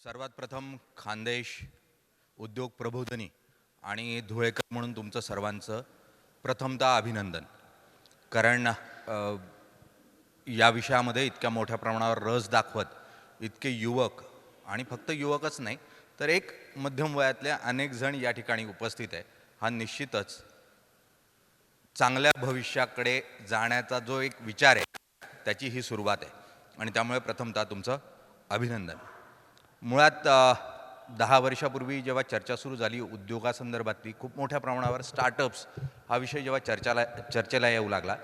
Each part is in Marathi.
सर्वात प्रथम खानदेश उद्योग प्रबोधिनी आणि धुळेकर म्हणून तुमचं सर्वांचं प्रथमतः अभिनंदन. कारण या विषयामध्ये इतक्या मोठ्या प्रमाणावर रस दाखवत इतके युवक आणि फक्त युवकच नाही तर एक मध्यम वयातले अनेक जण या ठिकाणी उपस्थित आहे. हा निश्चितच चांगल्या भविष्याकडे जाण्याचा जो एक विचार आहे त्याची ही सुरुवात आहे आणि त्यामुळे प्रथमतः तुमचं अभिनंदन. मुळात 10 वर्षापूर्वी जेव्हा चर्चा सुरू झाली उद्योगासंदर्भातली खूप मोठ्या प्रमाणावर स्टार्टअप्स हा विषय जेव्हा चर्चेला येऊ लागला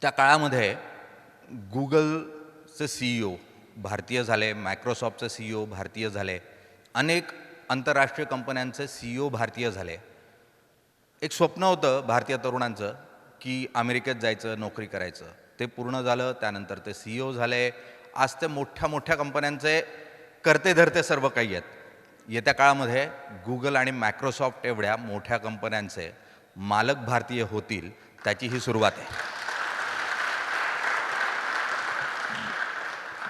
त्या काळामध्ये गुगलचे CEO भारतीय झाले, मायक्रोसॉफ्टचे CEO भारतीय झाले, अनेक आंतरराष्ट्रीय कंपन्यांचे CEO भारतीय झाले. एक स्वप्न होतं भारतीय तरुणांचं की अमेरिकेत जायचं, नोकरी करायचं. ते पूर्ण झालं. त्यानंतर ते CEO झाले. आज ते मोठ्या मोठ्या कंपन्यांचे करते धरते सर्व काही आहेत. येत्या काळामध्ये गुगल आणि मायक्रोसॉफ्ट एवढ्या मोठ्या कंपन्यांचे मालक भारतीय होतील त्याची ही सुरुवात आहे.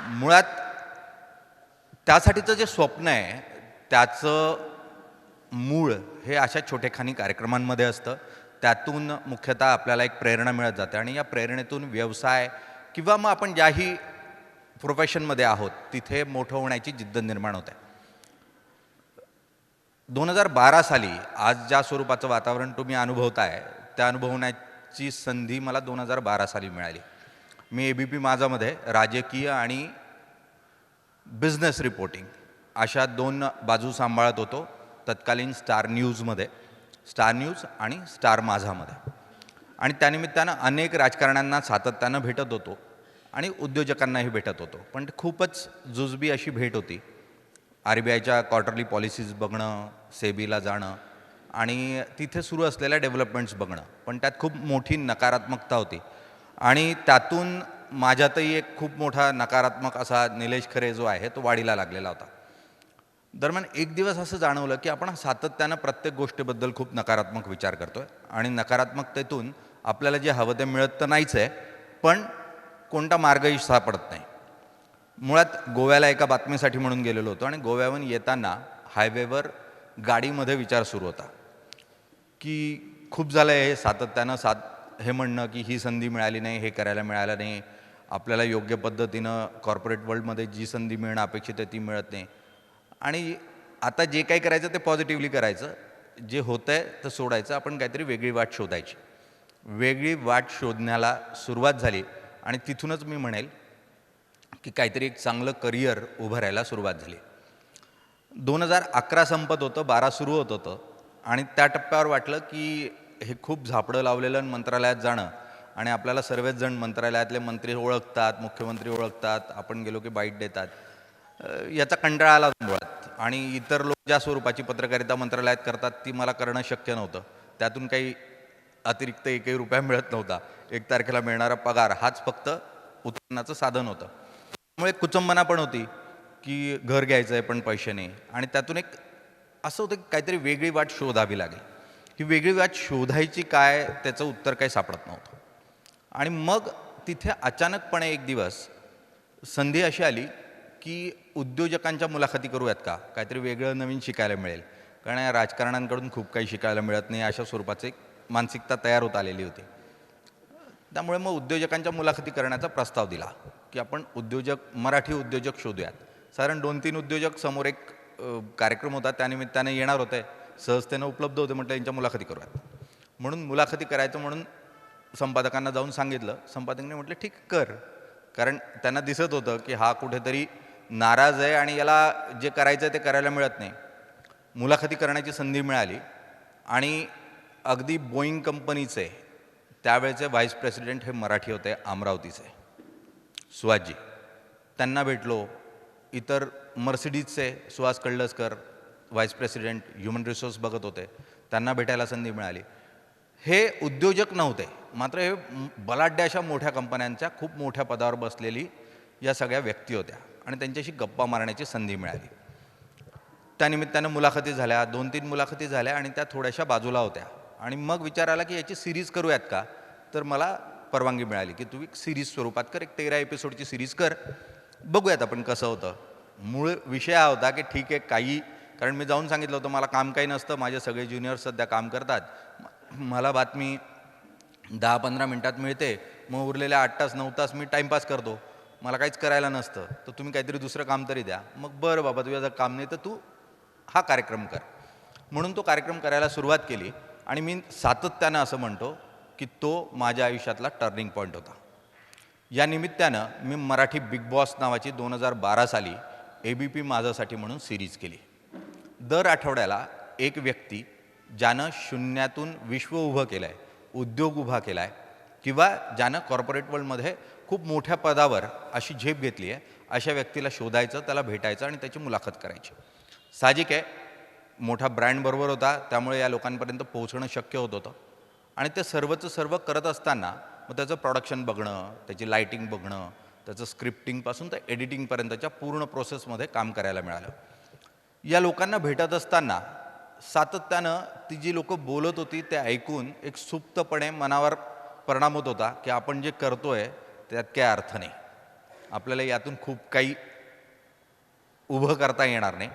मुळात त्यासाठीचं जे स्वप्न आहे त्याचं मूळ हे अशा छोटेखानी कार्यक्रमांमध्ये असतं. त्यातून मुख्यतः आपल्याला एक प्रेरणा मिळत जाते आणि या प्रेरणेतून व्यवसाय किंवा मग आपण ज्याही प्रोफेशनमध्ये आहोत तिथे मोठं होण्याची जिद्द निर्माण होते. 2012 साली आज ज्या स्वरूपाचं वातावरण तुम्ही अनुभवताय त्या अनुभवण्याची संधी मला 2012 साली मिळाली. मी ABP माझामध्ये राजकीय आणि बिझनेस रिपोर्टिंग अशा 2 बाजू सांभाळत होतो तत्कालीन स्टार न्यूजमध्ये, स्टार न्यूज आणि स्टार माझामध्ये. आणि त्यानिमित्तानं अनेक राजकारण्यांना सातत्यानं भेटत होतो आणि उद्योजकांनाही भेटत होतो. पण खूपच जुजबी अशी भेट होती. RBIच्या क्वार्टरली पॉलिसीज बघणं, सेबीला जाणं आणि तिथे सुरू असलेल्या डेव्हलपमेंट्स बघणं. पण त्यात खूप मोठी नकारात्मकता होती आणि त्यातून माझ्यातही एक खूप मोठा नकारात्मक असा निलेश खरे जो आहे तो वाढीला लागलेला होता. दरम्यान एक दिवस असं जाणवलं की आपण सातत्यानं प्रत्येक गोष्टीबद्दल खूप नकारात्मक विचार करतोय आणि नकारात्मकतेतून आपल्याला जे हवं ते मिळत तर नाहीच आहे पण कोणता मार्गही सापडत नाही. मुळात गोव्याला एका बातमीसाठी म्हणून गेलेलो होतो आणि गोव्याहून येताना हायवेवर गाडीमध्ये विचार सुरू होता की खूप झालं आहे हे सातत्यानं हे म्हणणं की ही संधी मिळाली नाही, हे करायला मिळालं नाही, आपल्याला योग्य पद्धतीनं कॉर्पोरेट वर्ल्डमध्ये जी संधी मिळणं अपेक्षित आहे ती मिळत नाही. आणि आता जे काही करायचं ते पॉझिटिव्हली करायचं, जे होतं आहे तर सोडायचं, आपण काहीतरी वेगळी वाट शोधायची. वेगळी वाट शोधण्याला सुरुवात झाली आणि तिथूनच मी म्हणेल की काहीतरी एक चांगलं करिअर उभं राहायला सुरुवात झाली. 2011 संपत होतं, 12 सुरू होत होतं आणि त्या टप्प्यावर वाटलं की हे खूप झापडं लावलेलं मंत्रालयात जाणं आणि आपल्याला सर्वच जण मंत्रालयातले मंत्री ओळखतात, मुख्यमंत्री ओळखतात, आपण गेलो की बाईट देतात, याचा कंटाळा आला मुळात. आणि इतर लोक ज्या स्वरूपाची पत्रकारिता मंत्रालयात करतात ती मला करणं शक्य नव्हतं. त्यातून काही अतिरिक्त एकही रुपया मिळत नव्हता. 1 तारखेला मिळणारा पगार हाच फक्त उत्पन्नाचं साधन होतं. त्यामुळे कुचंबना पण होती की घर घ्यायचं आहे पण पैसे नाही. आणि त्यातून एक असं होतं की काहीतरी वेगळी वाट शोधावी लागेल. ही वेगळी वाट शोधायची काय त्याचं उत्तर काही सापडत नव्हतं. आणि मग तिथे अचानकपणे एक दिवस संधी अशी आली की उद्योजकांच्या मुलाखती करूयात का, काहीतरी वेगळं नवीन शिकायला मिळेल. कारण या राजकारण्यांकडून खूप काही शिकायला मिळत नाही अशा स्वरूपाची मानसिकता तयार होत आलेली होती. त्यामुळे मग उद्योजकांच्या मुलाखती करण्याचा प्रस्ताव दिला की आपण मराठी उद्योजक शोधूयात. साधारण 2-3 उद्योजक समोर एक कार्यक्रम होता त्यानिमित्ताने येणार होते, सहजतेनं उपलब्ध होते. म्हटलं यांच्या मुलाखती करूयात. म्हणून मुलाखती करायचं म्हणून संपादकांना जाऊन सांगितलं. संपादकांनी म्हटलं ठीक कर, कारण त्यांना दिसत होतं की हा कुठेतरी नाराज आहे आणि याला जे करायचं ते करायला मिळत नाही. मुलाखती करण्याची संधी मिळाली आणि अगदी बोईंग कंपनीचे त्यावेळेचे व्हाईस प्रेसिडेंट हे मराठी होते, अमरावतीचे सुहासजी. त्यांना भेटलो. इतर मर्सिडीजचे Suhas Kalaskar vice president human resource बघत होते, त्यांना भेटायला संधी मिळाली. हे उद्योजक नव्हते मात्र हे बलाढ्य अशा मोठ्या कंपन्यांच्या खूप मोठ्या पदावर बसलेली या सगळ्या व्यक्ती होत्या आणि त्यांच्याशी गप्पा मारण्याची संधी मिळाली. त्यानिमित्तानं मुलाखती झाल्या, 2-3 मुलाखती झाल्या आणि त्या थोड्याशा बाजूला होत्या. आणि मग विचार आला की याची सिरीज करूयात का, तर मला परवानगी मिळाली की तुम्ही सिरीज स्वरूपात कर, एक 13 एपिसोडची सिरीज कर, बघूयात आपण कसं होतं. मूळ विषय हा होता की ठीक आहे काही, कारण मी जाऊन सांगितलं होतं मला काम काही नसतं, माझे सगळे ज्युनियर्स सध्या काम करतात, मला बातमी 10-15 मिनटात मिळते, मग उरलेल्या 8 तास 9 तास मी टाईमपास करतो, मला काहीच करायला नसतं, तर तुम्ही काहीतरी दुसरं काम तरी द्या. मग बरं बाबा तुझ्या जर काम नाही तर तू हा कार्यक्रम कर. म्हणून तो कार्यक्रम करायला सुरुवात केली आणि मी सातत्यानं असं म्हणतो की तो माझ्या आयुष्यातला टर्निंग पॉईंट होता. या निमित्तानं मी मराठी बिग बॉस नावाची 2012 साली ABP माझासाठी म्हणून सिरीज केली. दर आठवड्याला एक व्यक्ती ज्यानं शून्यातून विश्व उभं केलं आहे, उद्योग उभा केला आहे किंवा ज्यानं कॉर्पोरेट वर्ल्डमध्ये खूप मोठ्या पदावर अशी झेप घेतली आहे, अशा व्यक्तीला शोधायचं, त्याला भेटायचं आणि त्याची मुलाखत करायची. साहजिक आहे, मोठा ब्रँड बरोबर होता, त्यामुळे या लोकांपर्यंत पोहोचणं शक्य होत होतं. आणि ते सर्वचं सर्व करत असताना मग त्याचं प्रोडक्शन बघणं, त्याची लाईटिंग बघणं, त्याचं स्क्रिप्टिंगपासून तर एडिटिंगपर्यंतच्या पूर्ण प्रोसेसमध्ये काम करायला मिळालं. या लोकांना भेटत असताना सातत्यानं ती जी लोकं बोलत होती ते ऐकून एक सुप्तपणे मनावर परिणाम होत होता की आपण जे करतोय त्यात काही अर्थ नाही, आपल्याला यातून खूप काही उभं करता येणार नाही,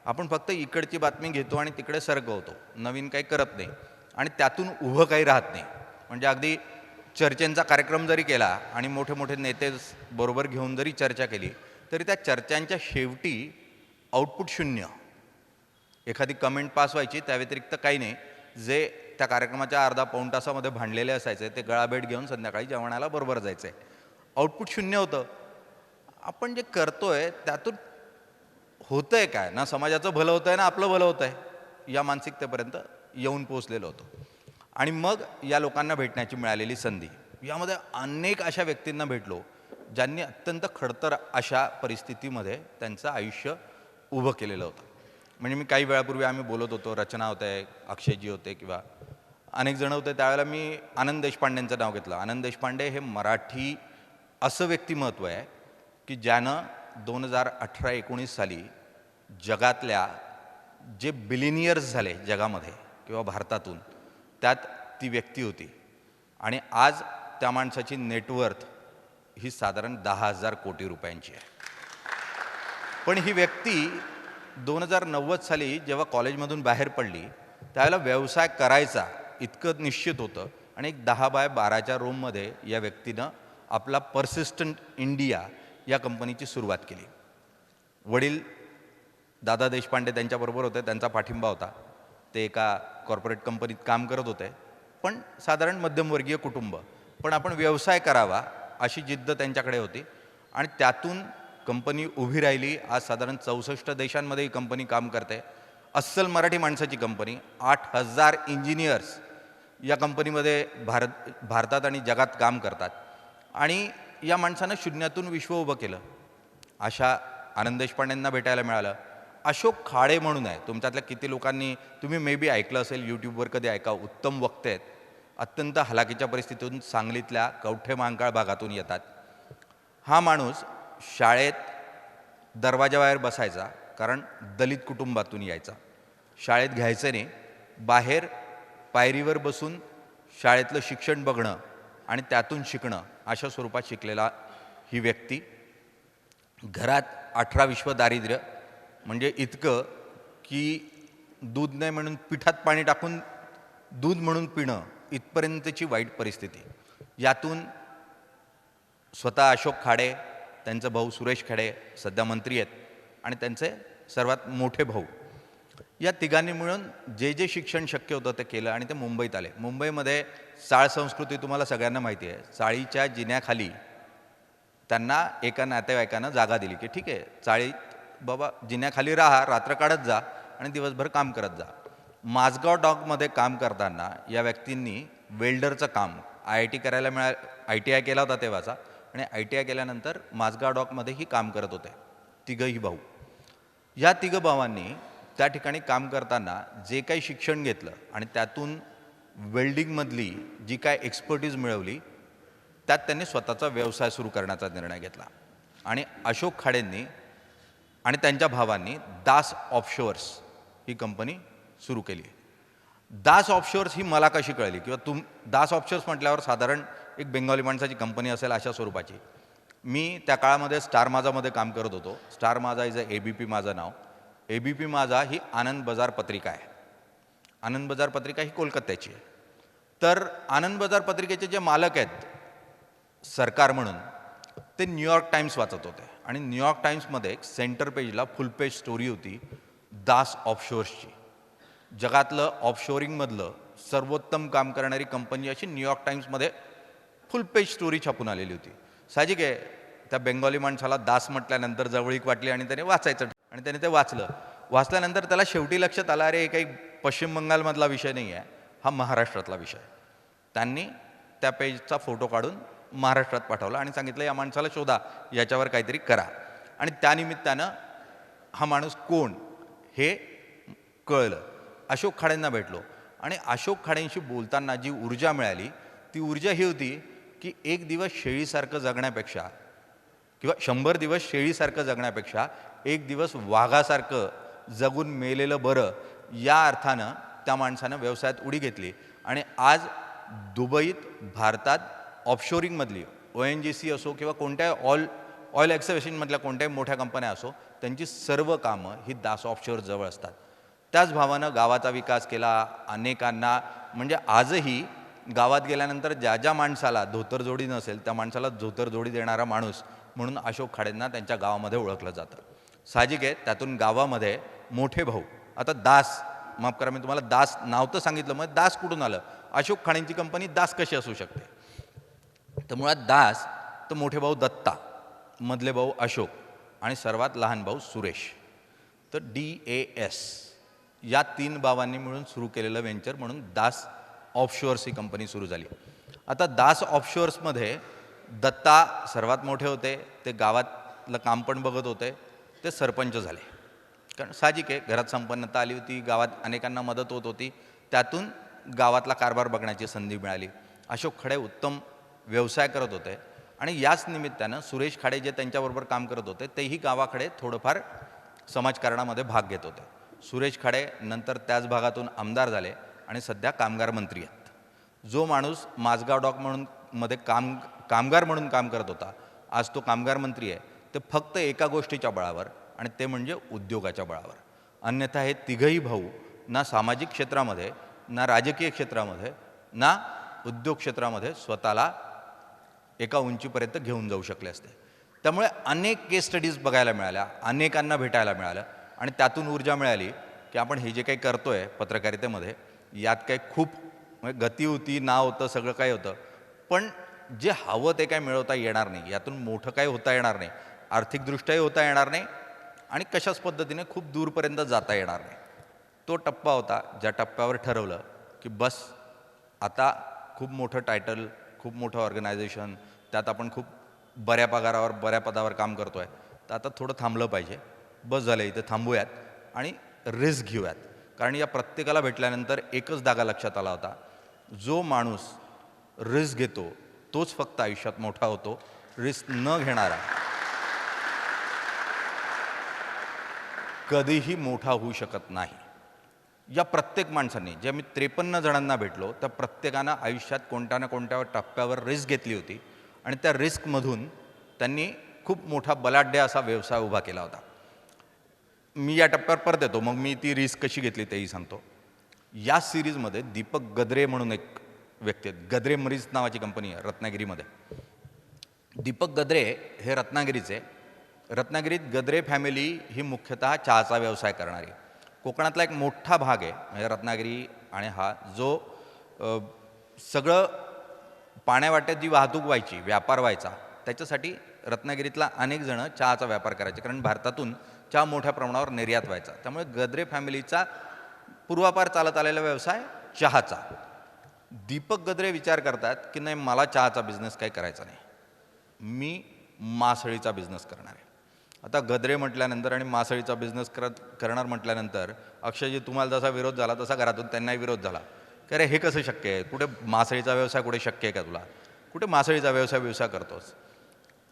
आपण फक्त इकडची बातमी घेतो आणि तिकडे सरकवतो, नवीन काही करत नाही आणि त्यातून उभं काही राहत नाही. म्हणजे अगदी चर्चेंचा कार्यक्रम जरी केला आणि मोठे मोठे नेते बरोबर घेऊन जरी चर्चा केली तरी त्या चर्चांच्या शेवटी आउटपुट शून्य. एखादी कमेंट पास व्हायची, त्या व्यतिरिक्त काही नाही. जे त्या कार्यक्रमाच्या अर्धा पाऊण तासामध्ये भांडलेले असायचे ते गळाभेट घेऊन संध्याकाळी जेवणाला बरोबर जायचे. आउटपुट शून्य होतं. आपण जे करतोय त्यातून होतंय काय, ना समाजाचं भलं होतं आहे ना आपलं भलं होतं आहे, या मानसिकतेपर्यंत येऊन पोचलेलो होतो. आणि मग या लोकांना भेटण्याची मिळालेली संधी, यामध्ये अनेक अशा व्यक्तींना भेटलो ज्यांनी अत्यंत खडतर अशा परिस्थितीमध्ये त्यांचं आयुष्य उभं केलेलं होतं. म्हणजे मी काही वेळापूर्वी आम्ही बोलत होतो, रचना होते, अक्षयजी होते किंवा अनेक जण होते, त्यावेळेला मी आनंद देशपांडेंचं नाव घेतलं. आनंद देशपांडे हे मराठी असं व्यक्तिमत्व आहे की ज्यानं 2018-19 साली जगातल्या जे बिलिनियर्स झाले जगामध्ये किंवा भारतातून, त्यात ती व्यक्ती होती. आणि आज त्या माणसाची नेटवर्थ ही साधारण 10,000 कोटी रुपयांची आहे. पण ही व्यक्ती 2090 साली जेव्हा कॉलेजमधून बाहेर पडली त्यावेळेला व्यवसाय करायचा इतकं निश्चित होतं आणि एक 10x12च्या रूममध्ये या व्यक्तीनं आपला पर्सिस्टंट इंडिया या कंपनीची सुरुवात केली. वडील दादा देशपांडे त्यांच्याबरोबर होते, त्यांचा पाठिंबा होता. ते एका कॉर्पोरेट कंपनीत काम करत होते, पण साधारण मध्यमवर्गीय कुटुंब, पण आपण व्यवसाय करावा अशी जिद्द त्यांच्याकडे होती आणि त्यातून कंपनी उभी राहिली. आज साधारण 64 देशांमध्ये ही कंपनी काम करते. अस्सल मराठी माणसाची कंपनी. 8,000 इंजिनियर्स या कंपनीमध्ये भारतात आणि जगात काम करतात. आणि या माणसानं शून्यातून विश्व उभं केलं. अशा आनंद देशपांडेंना भेटायला मिळालं. अशोक खाडे म्हणून आहे, तुमच्यातल्या किती लोकांनी तुम्ही मे बी ऐकलं असेल, यूट्यूबवर कधी ऐका, उत्तम वक्ते आहेत, अत्यंत हलाखीच्या परिस्थितीतून सांगलीतल्या कवठे महांकाळ भागातून येतात. हा माणूस शाळेत दरवाजाबाहेर बसायचा, कारण दलित कुटुंबातून यायचा. शाळेत घ्यायचं नाही, बाहेर पायरीवर बसून शाळेतलं शिक्षण बघणं आणि त्यातून शिकणं अशा स्वरूपात शिकलेला ही व्यक्ती. घरात 18 विश्व दारिद्र्य, म्हणजे इतकं की दूध नाही म्हणून पिठात पाणी टाकून दूध म्हणून पिणं इथपर्यंतची वाईट परिस्थिती. यातून स्वतः अशोक खाडे, त्यांचा भाऊ सुरेश खाडे सध्या मंत्री आहेत आणि त्यांचे सर्वात मोठे भाऊ, या तिघांनी मिळून जे जे शिक्षण शक्य होतं ते केलं आणि ते मुंबईत आले. मुंबईमध्ये चाळ संस्कृती तुम्हाला सगळ्यांना माहिती आहे. चाळीच्या जिन्याखाली त्यांना एका नातेवाईकानं जागा दिली की ठीक आहे, चाळीत बाबा जिन्याखाली राहा, रात्र काढत जा आणि दिवसभर काम करत जा. माझगाव डॉकमध्ये काम करताना या व्यक्तींनी वेल्डरचं काम IIT करायला ITI केला होता तेव्हाचा, आणि ITI केल्यानंतर माझगाव डॉकमध्येही काम करत होते तिघंही भाऊ. या तिघं भावांनी त्या ठिकाणी काम करताना जे काही शिक्षण घेतलं आणि त्यातून वेल्डिंगमधली जी काय एक्सपर्टीज मिळवली, त्यात त्यांनी स्वतःचा व्यवसाय सुरू करण्याचा निर्णय घेतला. आणि अशोक खाडेंनी आणि त्यांच्या भावांनी दास ऑफशोअर्स ही कंपनी सुरू केली. दास ऑफशोअर्स ही मला कशी कळली, किंवा दास ऑफशोअर्स म्हटल्यावर साधारण एक बेंगॉली माणसाची कंपनी असेल अशा स्वरूपाची. मी त्या काळामध्ये स्टार माझामध्ये काम करत होतो. स्टार माझा इज ABP माझं नाव. ABP माझा ही आनंद बाजार पत्रिका आहे. आनंद बाजार पत्रिका ही कोलकात्याची आहे. तर आनंद बाजार पत्रिकेचे जे मालक आहेत सरकार म्हणून, ते न्यूयॉर्क टाइम्स वाचत होते आणि न्यूयॉर्क टाइम्समध्ये एक सेंटर पेजला फुल पेज स्टोरी होती दास ऑफशोर्सची. जगातलं ऑफशोरिंगमधलं सर्वोत्तम काम करणारी कंपनी अशी न्यूयॉर्क टाइम्समध्ये फुल पेज स्टोरी छापून आलेली होती. साहजिक आहे, त्या बेंगॉली माणसाला दास म्हटल्यानंतर जवळीक वाटली आणि त्याने वाचायचं आणि त्याने ते वाचलं. वाचल्यानंतर त्याला शेवटी लक्षात आलं, अरे काही पश्चिम बंगालमधला विषय नाही आहे, हा महाराष्ट्रातला विषय. त्यांनी त्या पेजचा फोटो काढून महाराष्ट्रात पाठवला आणि सांगितलं या माणसाला शोधा, याच्यावर काहीतरी करा. आणि त्यानिमित्तानं हा माणूस कोण हे कळलं. अशोक खाडेंना भेटलो आणि अशोक खाडेंशी बोलताना जी ऊर्जा मिळाली ती ऊर्जा ही होती की एक दिवस शेळीसारखं जगण्यापेक्षा किंवा 100 दिवस शेळीसारखं जगण्यापेक्षा एक दिवस वाघासारखं जगून मेलेलं बरं, या अर्थानं त्या माणसानं व्यवसायात उडी घेतली. आणि आज दुबईत, भारतात ऑफशोरिंगमधली ONGC असो किंवा कोणत्याही ऑइल एक्सकॅव्हेशनमधल्या कोणत्याही मोठ्या कंपन्या असो, त्यांची सर्व कामं ही दास ऑफशोर जवळ असतात. त्याच भावानं गावाचा विकास केला अनेकांना. म्हणजे आजही गावात गेल्यानंतर ज्या ज्या माणसाला धोतरजोडी नसेल त्या माणसाला धोतरजोडी देणारा माणूस म्हणून अशोक खाडेंना त्यांच्या गावामध्ये ओळखलं जातं. साहजिक आहे, त्यातून गावामध्ये मोठे भाऊ, आता दास, माफ करा मी तुम्हाला दास नाव तर सांगितलं, मग दास कुठून आलं? अशोक खाडेंची कंपनी दास कशी असू शकते? तर मुळात दास तर मोठे भाऊ दत्ता, मधले भाऊ अशोक आणि सर्वात लहान भाऊ सुरेश. तर DAS या 3 भावांनी मिळून सुरू केलेलं व्हेंचर म्हणून दास ऑफशोअर्स ही कंपनी सुरू झाली. आता दास ऑफशोअर्समध्ये दत्ता सर्वात मोठे होते, ते गावातलं काम पण बघत होते, ते सरपंच झाले. कारण साहजिक आहे, घरात संपन्नता आली होती, गावात अनेकांना मदत होत होती, त्यातून गावातला कारभार बघण्याची संधी मिळाली. अशोक खाडे उत्तम व्यवसाय करत होते आणि याच निमित्तानं सुरेश खाडे जे त्यांच्याबरोबर काम करत होते तेही गावाकडे थोडंफार समाजकारणामध्ये भाग घेत होते. सुरेश खाडे नंतर त्याच भागातून आमदार झाले आणि सध्या कामगार मंत्री आहेत. जो माणूस माझगाव डॉक म्हणून मध्ये कामगार म्हणून काम करत होता, आज तो कामगार मंत्री आहे. ते फक्त एका गोष्टीच्या बळावर, आणि ते म्हणजे उद्योगाच्या बळावर. अन्यथा हे तिघही भाऊ ना सामाजिक क्षेत्रामध्ये, ना राजकीय क्षेत्रामध्ये, ना उद्योग क्षेत्रामध्ये स्वतःला एका उंचीपर्यंत घेऊन जाऊ शकले असते. त्यामुळे अनेक केस स्टडीज बघायला मिळाल्या, अनेकांना भेटायला मिळालं आणि त्यातून ऊर्जा मिळाली की आपण हे जे काही करतोय पत्रकारितेमध्ये, यात काही खूप म्हणजे गती होती, नाव होतं, सगळं काही होतं, पण जे हवं ते काय मिळवता येणार नाही. यातून मोठं काही होता येणार नाही, आर्थिकदृष्ट्याही होता येणार नाही आणि कशाच पद्धतीने खूप दूरपर्यंत जाता येणार नाही. तो टप्पा होता ज्या टप्प्यावर ठरवलं की बस आता खूप मोठं टायटल, खूप मोठं ऑर्गनायझेशन, त्यात आपण खूप बऱ्या पगारावर, बऱ्या पदावर काम करतो आहे, तर आता थोडं थांबलं पाहिजे. बस झालं, इथं थांबूयात आणि रिस्क घेऊयात. कारण या प्रत्येकाला भेटल्यानंतर एकच धागा लक्षात आला होता, जो माणूस रिस्क घेतो तोच फक्त आयुष्यात मोठा होतो. रिस्क न घेणारा कधीही मोठा होऊ शकत नाही. या प्रत्येक माणसांनी, ज्या मी 53 जणांना भेटलो, त्या प्रत्येकानं आयुष्यात कोणत्या ना कोणत्या टप्प्यावर रिस्क घेतली होती आणि त्या रिस्कमधून त्यांनी खूप मोठा बलाढ्य असा व्यवसाय उभा केला होता. मी या टप्प्यावर परत येतो, मग मी ती रिस्क कशी घेतली तेही सांगतो. या सिरीजमध्ये दीपक गद्रे म्हणून एक व्यक्ती आहेत. गद्रे मरीज नावाची कंपनी आहे रत्नागिरीमध्ये. दीपक गद्रे हे रत्नागिरीचे. रत्नागिरीत गद्रे फॅमिली ही मुख्यतः चहाचा व्यवसाय करणारी. कोकणातला एक मोठा भाग आहे म्हणजे रत्नागिरी, आणि हा जो सगळं पाण्यावाट्यात जी वाहतूक व्हायची, व्यापार व्हायचा, त्याच्यासाठी रत्नागिरीतला अनेक जणं चहाचा व्यापार करायचे, कारण भारतातून चहा मोठ्या प्रमाणावर निर्यात व्हायचा. त्यामुळे गद्रे फॅमिलीचा पूर्वापार चालत आलेला व्यवसाय चहाचा. दीपक गद्रे विचार करतात की नाही, मला चहाचा बिझनेस काही करायचा नाही, मी मासळीचा बिझनेस करणार आहे. आता गद्रे म्हटल्यानंतर आणि मासळीचा बिझनेस करणार म्हटल्यानंतर अक्षयजी तुम्हाला जसा विरोध झाला तसा घरातून त्यांनाही विरोध झाला की अरे हे कसं शक्य आहे, कुठे मासळीचा व्यवसाय कुठे शक्य आहे का तुला, कुठे मासळीचा व्यवसाय करतोस.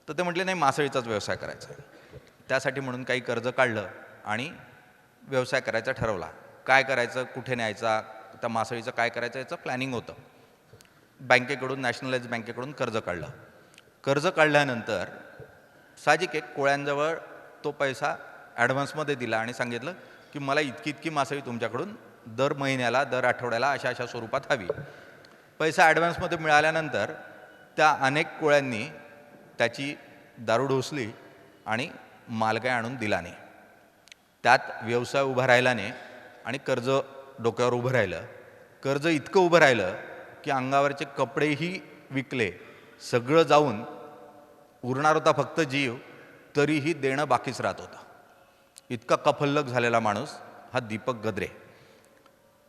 तर ते म्हटले नाही, मासळीचाच व्यवसाय करायचा आहे. त्यासाठी म्हणून काही कर्ज काढलं आणि व्यवसाय करायचा ठरवला. काय करायचं, कुठे न्यायचा, त्या मासळीचं काय करायचं याचं प्लॅनिंग होतं. बँकेकडून, नॅशनलाइज बँकेकडून कर्ज काढलं. कर्ज काढल्यानंतर साहजिक आहे, कोळ्यांजवळ तो पैसा ॲडव्हान्समध्ये दिला आणि सांगितलं की मला इतकी इतकी मासळी तुमच्याकडून दर महिन्याला दर आठवड्याला अशा अशा स्वरूपात हवी. पैसा ॲडव्हान्समध्ये मिळाल्यानंतर त्या अनेक कोळ्यांनी त्याची दारू ढोसली आणि माल काय आणून दिला नाही. त्यात व्यवसाय उभा राहिला नाही आणि कर्ज डोक्यावर उभं राहिलं. कर्ज इतकं उभं राहिलं की अंगावरचे कपडेही विकले, सगळं जाऊन उरणार होता फक्त जीव, तरीही देणं बाकीच राहत होतं. इतका कफल्लक झालेला माणूस हा दीपक गद्रे.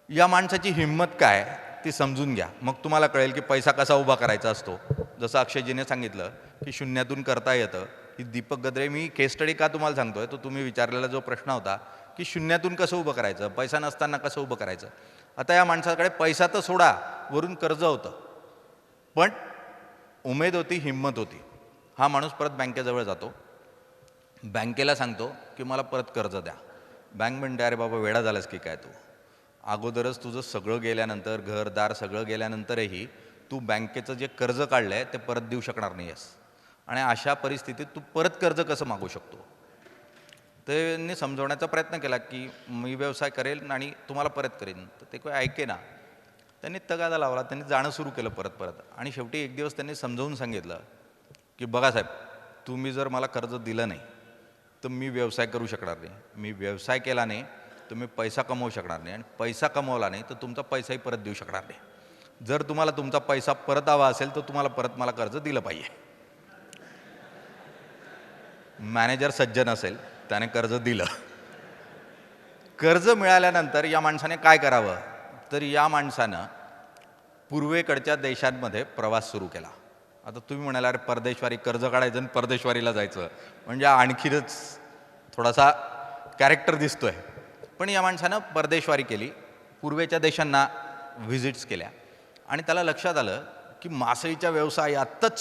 या माणसाची हिंमत काय ती समजून घ्या, मग तुम्हाला कळेल की पैसा कसा उभा करायचा असतो. जसं अक्षयजीने सांगितलं की शून्यातून करता येतं, की दीपक गद्रे, मी केस स्टडी का तुम्हाला सांगतोय, तो तुम्ही विचारलेला जो प्रश्न होता की शून्यातून कसं उभं करायचं, पैसा नसताना कसं उभं करायचं. आता या माणसाकडे पैसा तर सोडा, वरून कर्ज होतं, पण उमेद होती, हिंमत होती. हा माणूस परत बँकेजवळ जातो, बँकेला सांगतो की मला परत कर्ज द्या. बँक म्हणते, अरे बाबा वेडा झालास की काय तू, अगोदरच तुझं सगळं गेल्यानंतर, घरदार सगळं गेल्यानंतरही तू बँकेचं जे कर्ज काढलं आहे ते परत देऊ शकणार नाही आहेस, आणि अशा परिस्थितीत तू परत कर्ज कसं मागू शकतो. त्यांनी समजवण्याचा प्रयत्न केला की मी व्यवसाय करेल आणि तुम्हाला परत करेन, तर ते काही ऐके ना. त्यांनी तगादा लावला, त्यांनी जाणं सुरू केलं परत परत, आणि शेवटी एक दिवस त्यांनी समजावून सांगितलं की बघा साहेब, तुम्ही जर मला कर्ज दिलं नाही तर मी व्यवसाय करू शकणार नाही, मी व्यवसाय केला नाही तर मी पैसा कमवू शकणार नाही, आणि पैसा कमवला नाही तर तुमचा पैसाही परत देऊ शकणार नाही. जर तुम्हाला तुमचा पैसा परत हवा असेल तर तुम्हाला परत मला कर्ज दिलं पाहिजे. मॅनेजर सज्जन असेल, त्याने कर्ज दिलं. कर्ज मिळाल्यानंतर या माणसाने काय करावं, तर या माणसानं पूर्वेकडच्या देशांमध्ये प्रवास सुरू केला. आता तुम्ही म्हणाला, अरे परदेशवारी, कर्ज काढायचं आणि परदेशवारीला जायचं म्हणजे आणखीनच थोडासा कॅरेक्टर दिसतोय. पण या माणसानं परदेशवारी केली, पूर्वेच्या देशांना व्हिजिट्स केल्या, आणि त्याला लक्षात आलं की मासळीच्या व्यवसायातच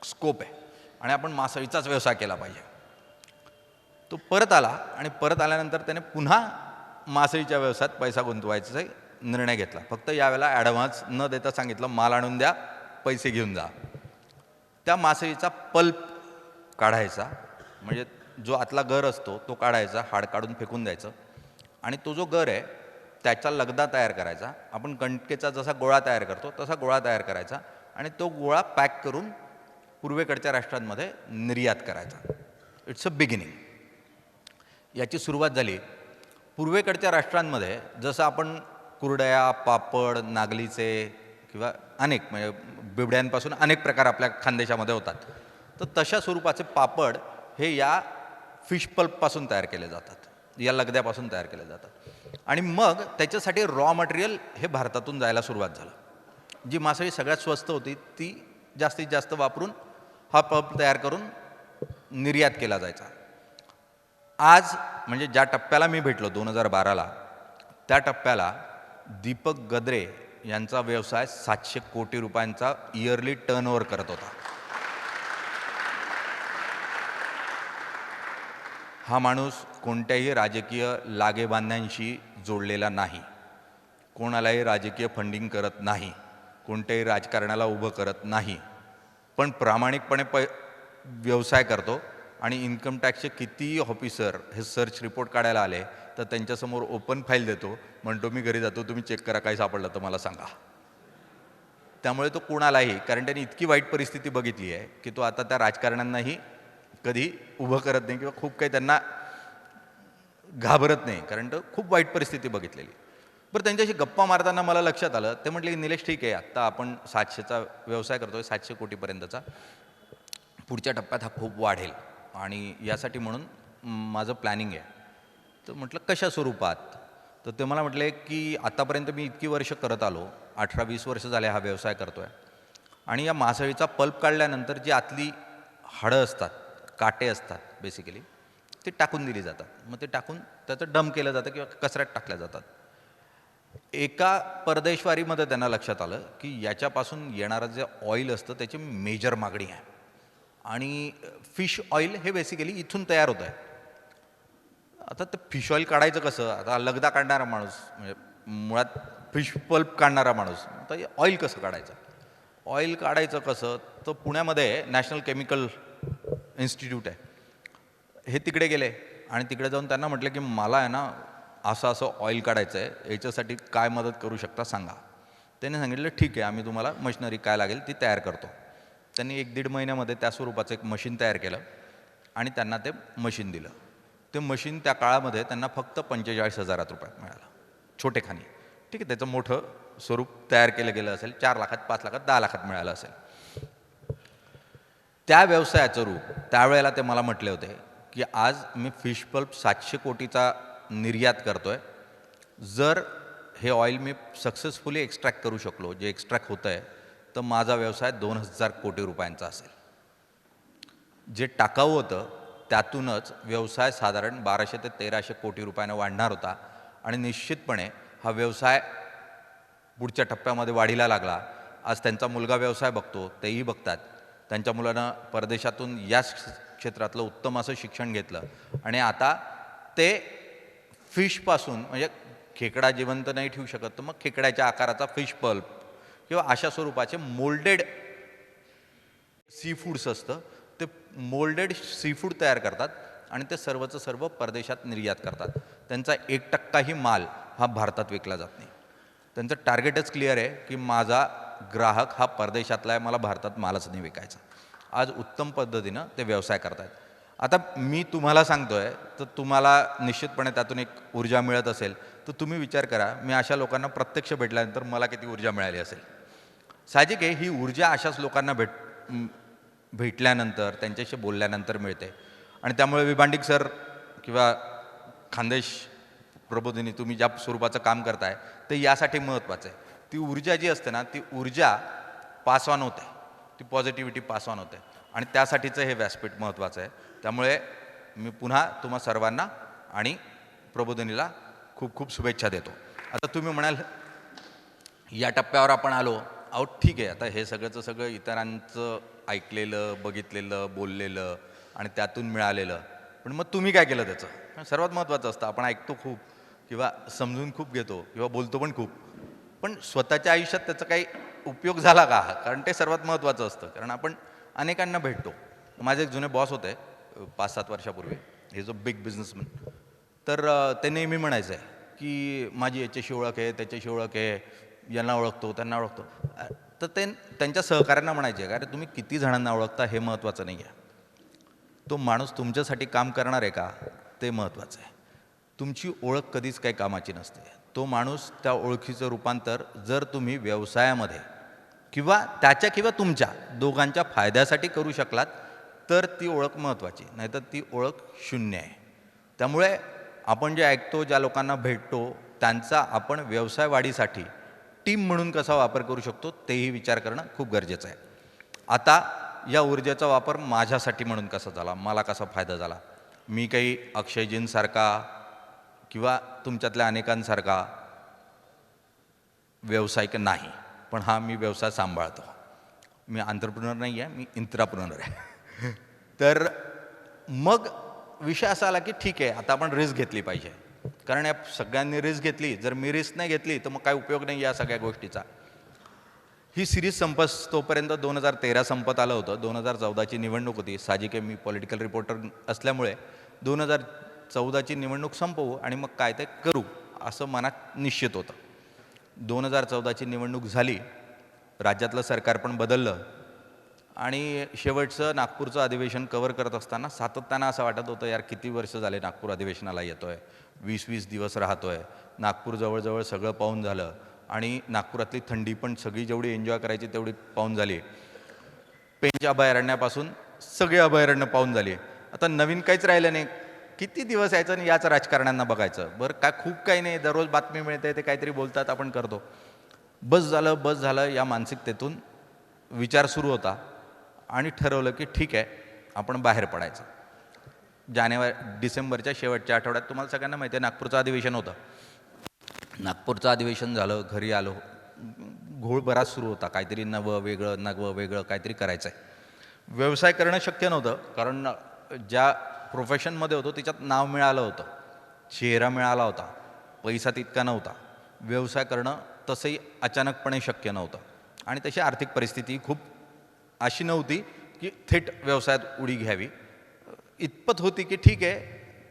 स्कोप आहे आणि आपण मासळीचाच व्यवसाय केला पाहिजे. तो परत आला, आणि परत आल्यानंतर त्याने पुन्हा मासळीच्या व्यवसायात पैसा गुंतवायचा निर्णय घेतला. फक्त यावेळेला ॲडव्हान्स न देता सांगितलं, माल आणून द्या, पैसे घेऊन जा. त्या मासळीचा पल्प काढायचा, म्हणजे जो आतला गर असतो तो काढायचा, हाड काढून फेकून द्यायचं, आणि तो जो गर आहे त्याचा लगदा तयार करायचा. आपण कणकेचा जसा गोळा तयार करतो तसा गोळा तयार करायचा, आणि तो गोळा पॅक करून पूर्वेकडच्या राष्ट्रांमध्ये निर्यात करायचा. It's a beginning. याची सुरुवात झाली पूर्वेकडच्या राष्ट्रांमध्ये. जसं आपण कुरडया, पापड, नागलीचे किंवा अनेक, म्हणजे बिबड्यांपासून अनेक प्रकार आपल्या खानदेशामध्ये होतात, तर तशा स्वरूपाचे पापड हे या फिश पल्पपासून तयार केले जातात, या लगद्यापासून तयार केले जातात. आणि मग त्याच्यासाठी रॉ मटेरियल हे भारतातून जायला सुरुवात झालं. जी मासळी सगळ्यात स्वस्त होती ती जास्तीत जास्त वापरून हा पल्प तयार करून निर्यात केला जायचा. आज म्हणजे ज्या टप्प्याला मी भेटलो 2012ला, त्या टप्प्याला दीपक गद्रे यांचा व्यवसाय 700 कोटी रुपयांचा इयरली टर्नओव्हर करत होता. हा माणूस कोणत्याही राजकीय लागेबांध्यांशी जोडलेला नाही, कोणालाही राजकीय फंडिंग करत नाही, कोणत्याही राजकारणाला उभं करत नाही, पण प्रामाणिकपणे व्यवसाय करतो. आणि इन्कम टॅक्सचे कितीही ऑफिसर हे सर्च रिपोर्ट काढायला आले तर त्यांच्यासमोर ओपन फाईल देतो, म्हणतो मी घरी जातो, तुम्ही चेक करा, काय सापडलं तर मला सांगा. त्यामुळे तो कोणालाही, कारण त्यांनी इतकी वाईट परिस्थिती बघितली आहे की तो आता त्या राजकारण्यांनाही कधी उभं करत नाही किंवा खूप काही त्यांना घाबरत नाही, कारण तो खूप वाईट परिस्थिती बघितलेली. बरं, त्यांच्याशी गप्पा मारताना मला लक्षात आलं, ते म्हटले की निलेश, ठीक आहे, आत्ता आपण 700चा व्यवसाय करतोय, 700 कोटीपर्यंतचा, पुढच्या टप्प्यात हा खूप वाढेल आणि यासाठी म्हणून माझं प्लॅनिंग आहे. तर म्हटलं कशा स्वरूपात, तर ते मला म्हटले की आतापर्यंत मी इतकी वर्ष करत आलो, 18-20 वर्ष झाले हा व्यवसाय करतो आहे, आणि या मासळीचा पल्प काढल्यानंतर जी आतली हाडं असतात, काटे असतात बेसिकली, ते टाकून दिली जातात. मग ते टाकून त्याचं डंप केलं जातं किंवा कचऱ्यात टाकल्या जातात. एका परदेशवारीमध्ये त्यांना लक्षात आलं की याच्यापासून येणारं जे ऑइल असतं त्याची मेजर मागणी आहे, आणि फिश ऑइल हे बेसिकली इथून तयार होतं आहे. आता ते फिश ऑइल काढायचं कसं, आता लगदा काढणारा माणूस, म्हणजे मुळात फिश पल्प काढणारा माणूस, तर ऑइल कसं काढायचं, ऑइल काढायचं कसं, तर पुण्यामध्ये नॅशनल केमिकल इन्स्टिट्यूट आहे. हे तिकडे गेले आणि तिकडे जाऊन त्यांना म्हटलं की मला आहे ना असं असं ऑइल काढायचं आहे, याच्यासाठी काय मदत करू शकता सांगा. त्याने सांगितलं ठीक आहे, आम्ही तुम्हाला मशिनरी काय लागेल ती तयार करतो. त्यांनी 1-1.5 महिन्यामध्ये त्या स्वरूपाचं एक मशीन तयार केलं आणि त्यांना ते मशीन दिलं. ते मशीन त्या काळामध्ये त्यांना फक्त 45,000 रुपयात मिळालं, छोटेखानी. ठीक आहे, त्याचं मोठं स्वरूप तयार केलं गेलं असेल 4 लाखात, 5 लाखात, 10 लाखात मिळालं असेल. त्या व्यवसायाचं रूप त्यावेळेला ते मला म्हटले होते की आज मी फिश पल्प 700 कोटीचा निर्यात करतोय. जर हे ऑइल मी सक्सेसफुली एक्स्ट्रॅक्ट करू शकलो, जे एक्स्ट्रॅक्ट होतं आहे, तर माझा व्यवसाय 2,000 कोटी रुपयांचा असेल. जे टाकाऊ होतं त्यातूनच व्यवसाय साधारण 1200 ते 1300 कोटी रुपयानं वाढणार होता आणि निश्चितपणे हा व्यवसाय पुढच्या टप्प्यामध्ये वाढीला लागला. आज त्यांचा मुलगा व्यवसाय बघतो, तेही बघतात. त्यांच्या मुलानं परदेशातून याच क्षेत्रातलं उत्तम असं शिक्षण घेतलं आणि आता ते फिशपासून, म्हणजे खेकडा जिवंत नाही ठेवू शकत, तर मग खेकड्याच्या आकाराचा फिश पल्प किंवा अशा स्वरूपाचे मोल्डेड सी फूड्स असतं, ते मोल्डेड सी फूड तयार करतात आणि ते सर्वचं सर्व परदेशात निर्यात करतात. त्यांचा 1%ही माल हा भारतात विकला जात नाही. त्यांचं टार्गेटच क्लिअर आहे की माझा ग्राहक हा परदेशातला आहे, मला भारतात मालच नाही विकायचा. आज उत्तम पद्धतीनं ते व्यवसाय करतात. आता मी तुम्हाला सांगतोय तर तुम्हाला निश्चितपणे त्यातून एक ऊर्जा मिळत असेल, तर तुम्ही विचार करा मी अशा लोकांना प्रत्यक्ष भेटल्यानंतर मला किती ऊर्जा मिळाली असेल. साहजिक आहे ही ऊर्जा अशाच लोकांना भेटल्यानंतर, त्यांच्याशी बोलल्यानंतर मिळते. आणि त्यामुळे विभांडिक सर किंवा खानदेश प्रबोधिनी तुम्ही ज्या स्वरूपाचं काम करताय ते यासाठी महत्त्वाचं आहे. ती ऊर्जा जी असते ना, ती ऊर्जा पास ऑन होते, ती पॉझिटिव्हिटी पास ऑन होते आणि त्यासाठीचं हे व्यासपीठ महत्त्वाचं आहे. त्यामुळे मी पुन्हा तुम्हा सर्वांना आणि प्रबोधिनीला खूप खूप शुभेच्छा देतो. आता तुम्ही म्हणाल या टप्प्यावर आपण आलो आहोत, ठीक आहे, आता हे सगळंचं सगळं इतरांचं ऐकलेलं, बघितलेलं, बोललेलं आणि त्यातून मिळालेलं, पण मग तुम्ही काय केलं त्याचं? सर्वात महत्त्वाचं असतं. आपण ऐकतो खूप किंवा समजून खूप घेतो किंवा बोलतो पण खूप, पण स्वतःच्या आयुष्यात त्याचा काही उपयोग झाला का? कारण ते सर्वात महत्त्वाचं असतं. कारण आपण अनेकांना भेटतो. माझे एक जुने बॉस होते 5-7 वर्षापूर्वी, हे जो बिग बिझनेसमॅन. तर ते नेहमी म्हणायचं आहे की माझी याच्याशी ओळख आहे, त्याच्याशी ओळख आहे, यांना ओळखतो, त्यांना ओळखतो. तर ते त्यांच्या सहकाऱ्यांना म्हणायचे का, अरे तुम्ही किती जणांना ओळखता हे महत्त्वाचं नाही आहे, तो माणूस तुमच्यासाठी काम करणार आहे का ते महत्त्वाचं आहे. तुमची ओळख कधीच काही कामाची नसते. तो माणूस, त्या ओळखीचं रूपांतर जर तुम्ही व्यवसायामध्ये किंवा त्याच्या किंवा तुमच्या दोघांच्या फायद्यासाठी करू शकलात तर ती ओळख महत्त्वाची, नाहीतर ती ओळख शून्य आहे. त्यामुळे आपण जे ऐकतो, ज्या लोकांना भेटतो, त्यांचा आपण व्यवसाय वाढीसाठी टीम म्हणून कसा वापर करू शकतो तेही विचार करणं खूप गरजेचं आहे. आता या ऊर्जेचा वापर माझ्यासाठी म्हणून कसा झाला, मला कसा फायदा झाला. मी काही अक्षयजींसारखा किंवा तुमच्यातल्या अनेकांसारखा व्यावसायिक नाही, पण हा मी व्यवसाय सांभाळतो. मी एंटरप्रेन्योर नाही आहे, मी इंट्राप्रेन्योर आहे. तर मग विषय असा आला की ठीक आहे, आता आपण रिस्क घेतली पाहिजे. कारण या सगळ्यांनी रिस्क घेतली, जर मी रिस्क नाही घेतली तर मग काय उपयोग नाही या सगळ्या गोष्टीचा. ही सिरीज तोपर्यंत 2013 संपत आलं होतं. 2014ची निवडणूक होती. साहजिक आहे, मी पॉलिटिकल रिपोर्टर असल्यामुळे 2014ची निवडणूक संपवू आणि मग काय ते करू असं मनात निश्चित होतं. 2014ची निवडणूक झाली, राज्यातलं सरकार पण बदललं आणि शेवटचं नागपूरचं अधिवेशन कव्हर करत असताना सातत्यानं असं वाटत होतं, यार किती वर्ष झाले नागपूर अधिवेशनाला येतो आहे, 20-20 दिवस राहतो आहे, नागपूर जवळजवळ सगळं पाहून झालं आणि नागपुरातली थंडी पण सगळी जेवढी एन्जॉय करायची तेवढी पाहून झाली. पेंच अभयारण्यापासून सगळी अभयारण्य पाहून झाली. आता नवीन काहीच राहिलं नाही. किती दिवस यायचं आणि याच राजकारण्यांना बघायचं. बरं काय, खूप काही नाही, दररोज बातमी मिळते, ते काहीतरी बोलतात, आपण करतो. बस झालं या मानसिकतेतून विचार सुरू होता आणि ठरवलं की ठीक आहे, आपण बाहेर पडायचं. डिसेंबरच्या शेवटच्या आठवड्यात तुम्हाला सगळ्यांना माहिती आहे नागपूरचं अधिवेशन होतं. नागपूरचं अधिवेशन झालं, घरी आलो, घोळ बराच सुरू होता, काहीतरी नवं वेगळं काहीतरी करायचं आहे. व्यवसाय करणं शक्य नव्हतं, कारण ज्या प्रोफेशनमध्ये होतो त्याच्यात नाव मिळालं होतं, चेहरा मिळाला होता, पैसा तितका नव्हता. व्यवसाय करणं तसंही अचानकपणे शक्य नव्हतं आणि तशी आर्थिक परिस्थिती खूप अशी नव्हती की थेट व्यवसायात उडी घ्यावी. इतपत होती की ठीक आहे,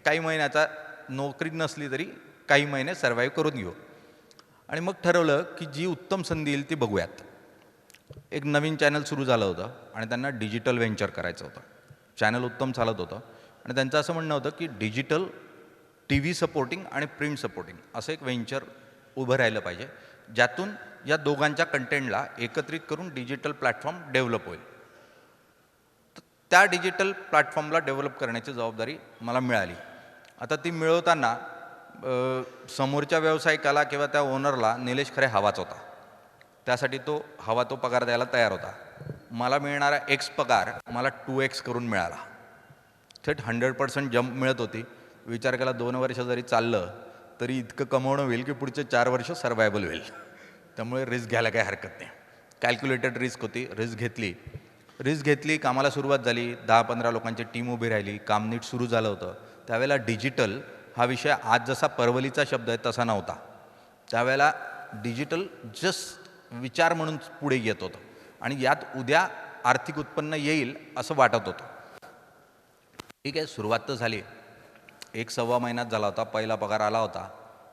काही महिन्याचा नोकरी नसली तरी काही महिने सर्व्हाइव्ह करून घेऊ. आणि मग ठरवलं की जी उत्तम संधी येईल ती बघूयात. एक नवीन चॅनल सुरू झालं होतं आणि त्यांना डिजिटल व्हेंचर करायचं होतं. चॅनल उत्तम चालत होतं आणि त्यांचं असं म्हणणं होतं की डिजिटल टी व्ही सपोर्टिंग आणि प्रिंट सपोर्टिंग असं एक व्हेंचर उभं राहिलं पाहिजे, ज्यातून या दोघांच्या कंटेंटला एकत्रित करून डिजिटल प्लॅटफॉर्म डेव्हलप होईल. त्या डिजिटल प्लॅटफॉर्मला डेव्हलप करण्याची जबाबदारी मला मिळाली. आता ती मिळवताना समोरच्या व्यावसायिकाला किंवा त्या ओनरला निलेश खरे हवाच होता. त्यासाठी तो हवा तो पगार द्यायला तयार होता. मला मिळणारा एक्स पगार मला 2x करून मिळाला. थेट 100% जंप मिळत होती. विचार केला 2 वर्ष जरी चाललं तरी इतकं कमवणं होईल की पुढचे 4 वर्ष सर्वायबल होईल. त्यामुळे रिस्क घ्यायला काही हरकत नाही. कॅल्क्युलेटेड रिस्क होती. रिस्क घेतली, कामाला सुरुवात झाली. 10-15 लोकांची टीम उभी राहिली. काम नीट सुरू झालं होतं. त्यावेळेला डिजिटल हा विषय आज जसा परवलीचा शब्द आहे तसा नव्हता. त्यावेळेला डिजिटल जस्ट विचार म्हणून पुढे येत होतं आणि यात उद्या आर्थिक उत्पन्न येईल असं वाटत होतं. ठीक आहे, सुरुवात तर झाली. 1-1.25 महिन्यात झाला होता. पहिला पगार आला होता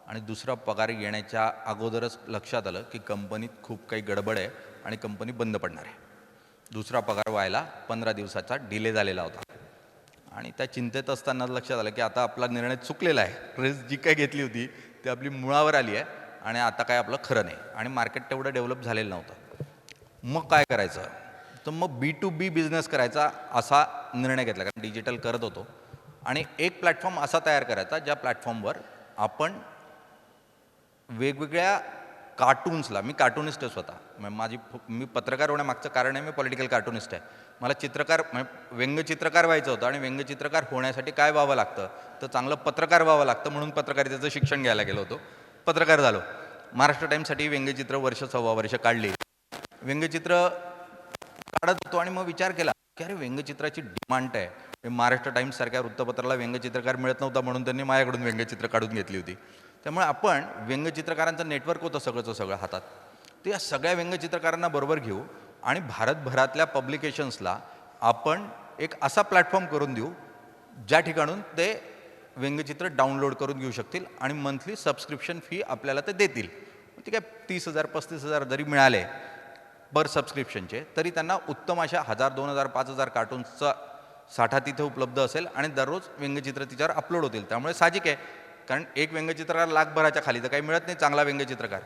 आणि दुसरा पगार येण्याच्या अगोदरच लक्षात आलं की कंपनीत खूप काही गडबड आहे आणि कंपनी बंद पडणार आहे. दुसरा पगार व्हायला 15 दिवसाचा डिले झालेला होता आणि त्या चिंतेत असताना लक्षात आलं की आता आपला निर्णय चुकलेला आहे. रिस्क जी काय घेतली होती ती आपली मुळावर आली आहे आणि आता काय आपलं खरं नाही आणि मार्केट तेवढं डेव्हलप झालेलं नव्हतं. मग काय करायचं? तर मग B2B बिझनेस करायचा असा निर्णय घेतला, कारण डिजिटल करत होतो. आणि एक प्लॅटफॉर्म असा तयार करायचा ज्या प्लॅटफॉर्मवर आपण वेगवेगळ्या कार्टून्सला, मी कार्टुनिस्टच होता, मी पत्रकार होण्यामागचं कारण आहे मी पॉलिटिकल कार्टुनिस्ट आहे. मला चित्रकार व्यंगचित्रकार व्हायचं होतं आणि व्यंगचित्रकार होण्यासाठी काय व्हावं लागतं तर चांगलं पत्रकार व्हावं लागतं, म्हणून पत्रकारितेचं शिक्षण घ्यायला गेलो होतो. पत्रकार झालो. महाराष्ट्र टाईम्ससाठी व्यंगचित्र 1.25 वर्ष काढली. व्यंगचित्र काढत होतो आणि मग विचार केला की अरे व्यंगचित्राची डिमांड आहे. महाराष्ट्र टाईम्ससारख्या वृत्तपत्राला व्यंगचित्रकार मिळत नव्हता म्हणून त्यांनी माझ्याकडून व्यंगचित्र काढून घेतली होती. त्यामुळे आपण व्यंगचित्रकारांचं नेटवर्क होतं सगळं हातात. ते या सगळ्या व्यंगचित्रकारांना बरोबर घेऊ आणि भारतभरातल्या पब्लिकेशन्सला आपण एक असा प्लॅटफॉर्म करून देऊ ज्या ठिकाणून ते व्यंगचित्र डाउनलोड करून घेऊ शकतील आणि मंथली सबस्क्रिप्शन फी आपल्याला ते देतील. ठीक आहे, 30,000 35,000 जरी मिळाले पर सबस्क्रिप्शनचे तरी त्यांना उत्तम अशा 1,000 2,000 5,000 कार्टून्सचा साठा तिथे उपलब्ध असेल आणि दररोज व्यंगचित्र तिच्यावर अपलोड होतील. त्यामुळे साहजिक आहे, कारण एक व्यंगचित्रकार लाखभराच्या खाली तर काही मिळत नाही. चांगला व्यंगचित्रकार,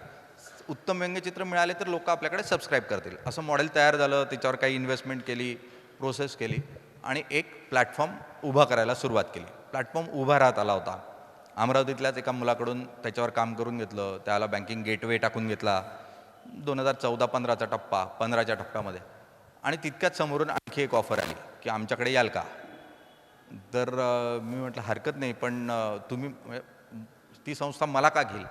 उत्तम व्यंगचित्र मिळाले तर लोक आपल्याकडे सबस्क्राईब करतील. असं मॉडेल तयार झालं. त्याच्यावर काही इन्व्हेस्टमेंट केली, प्रोसेस केली आणि एक प्लॅटफॉर्म उभा करायला सुरुवात केली. प्लॅटफॉर्म उभा राहत आला होता. अमरावतीतल्याच एका मुलाकडून त्याच्यावर काम करून घेतलं. त्याला बँकिंग गेटवे टाकून घेतला. 2014-15चा टप्पा, 15च्या टप्प्यामध्ये. आणि तितक्याच समोरून आणखी एक ऑफर आली की आमच्याकडे याल का? तर मी म्हटलं हरकत नाही, पण तुम्ही ती संस्था मला का घेईल?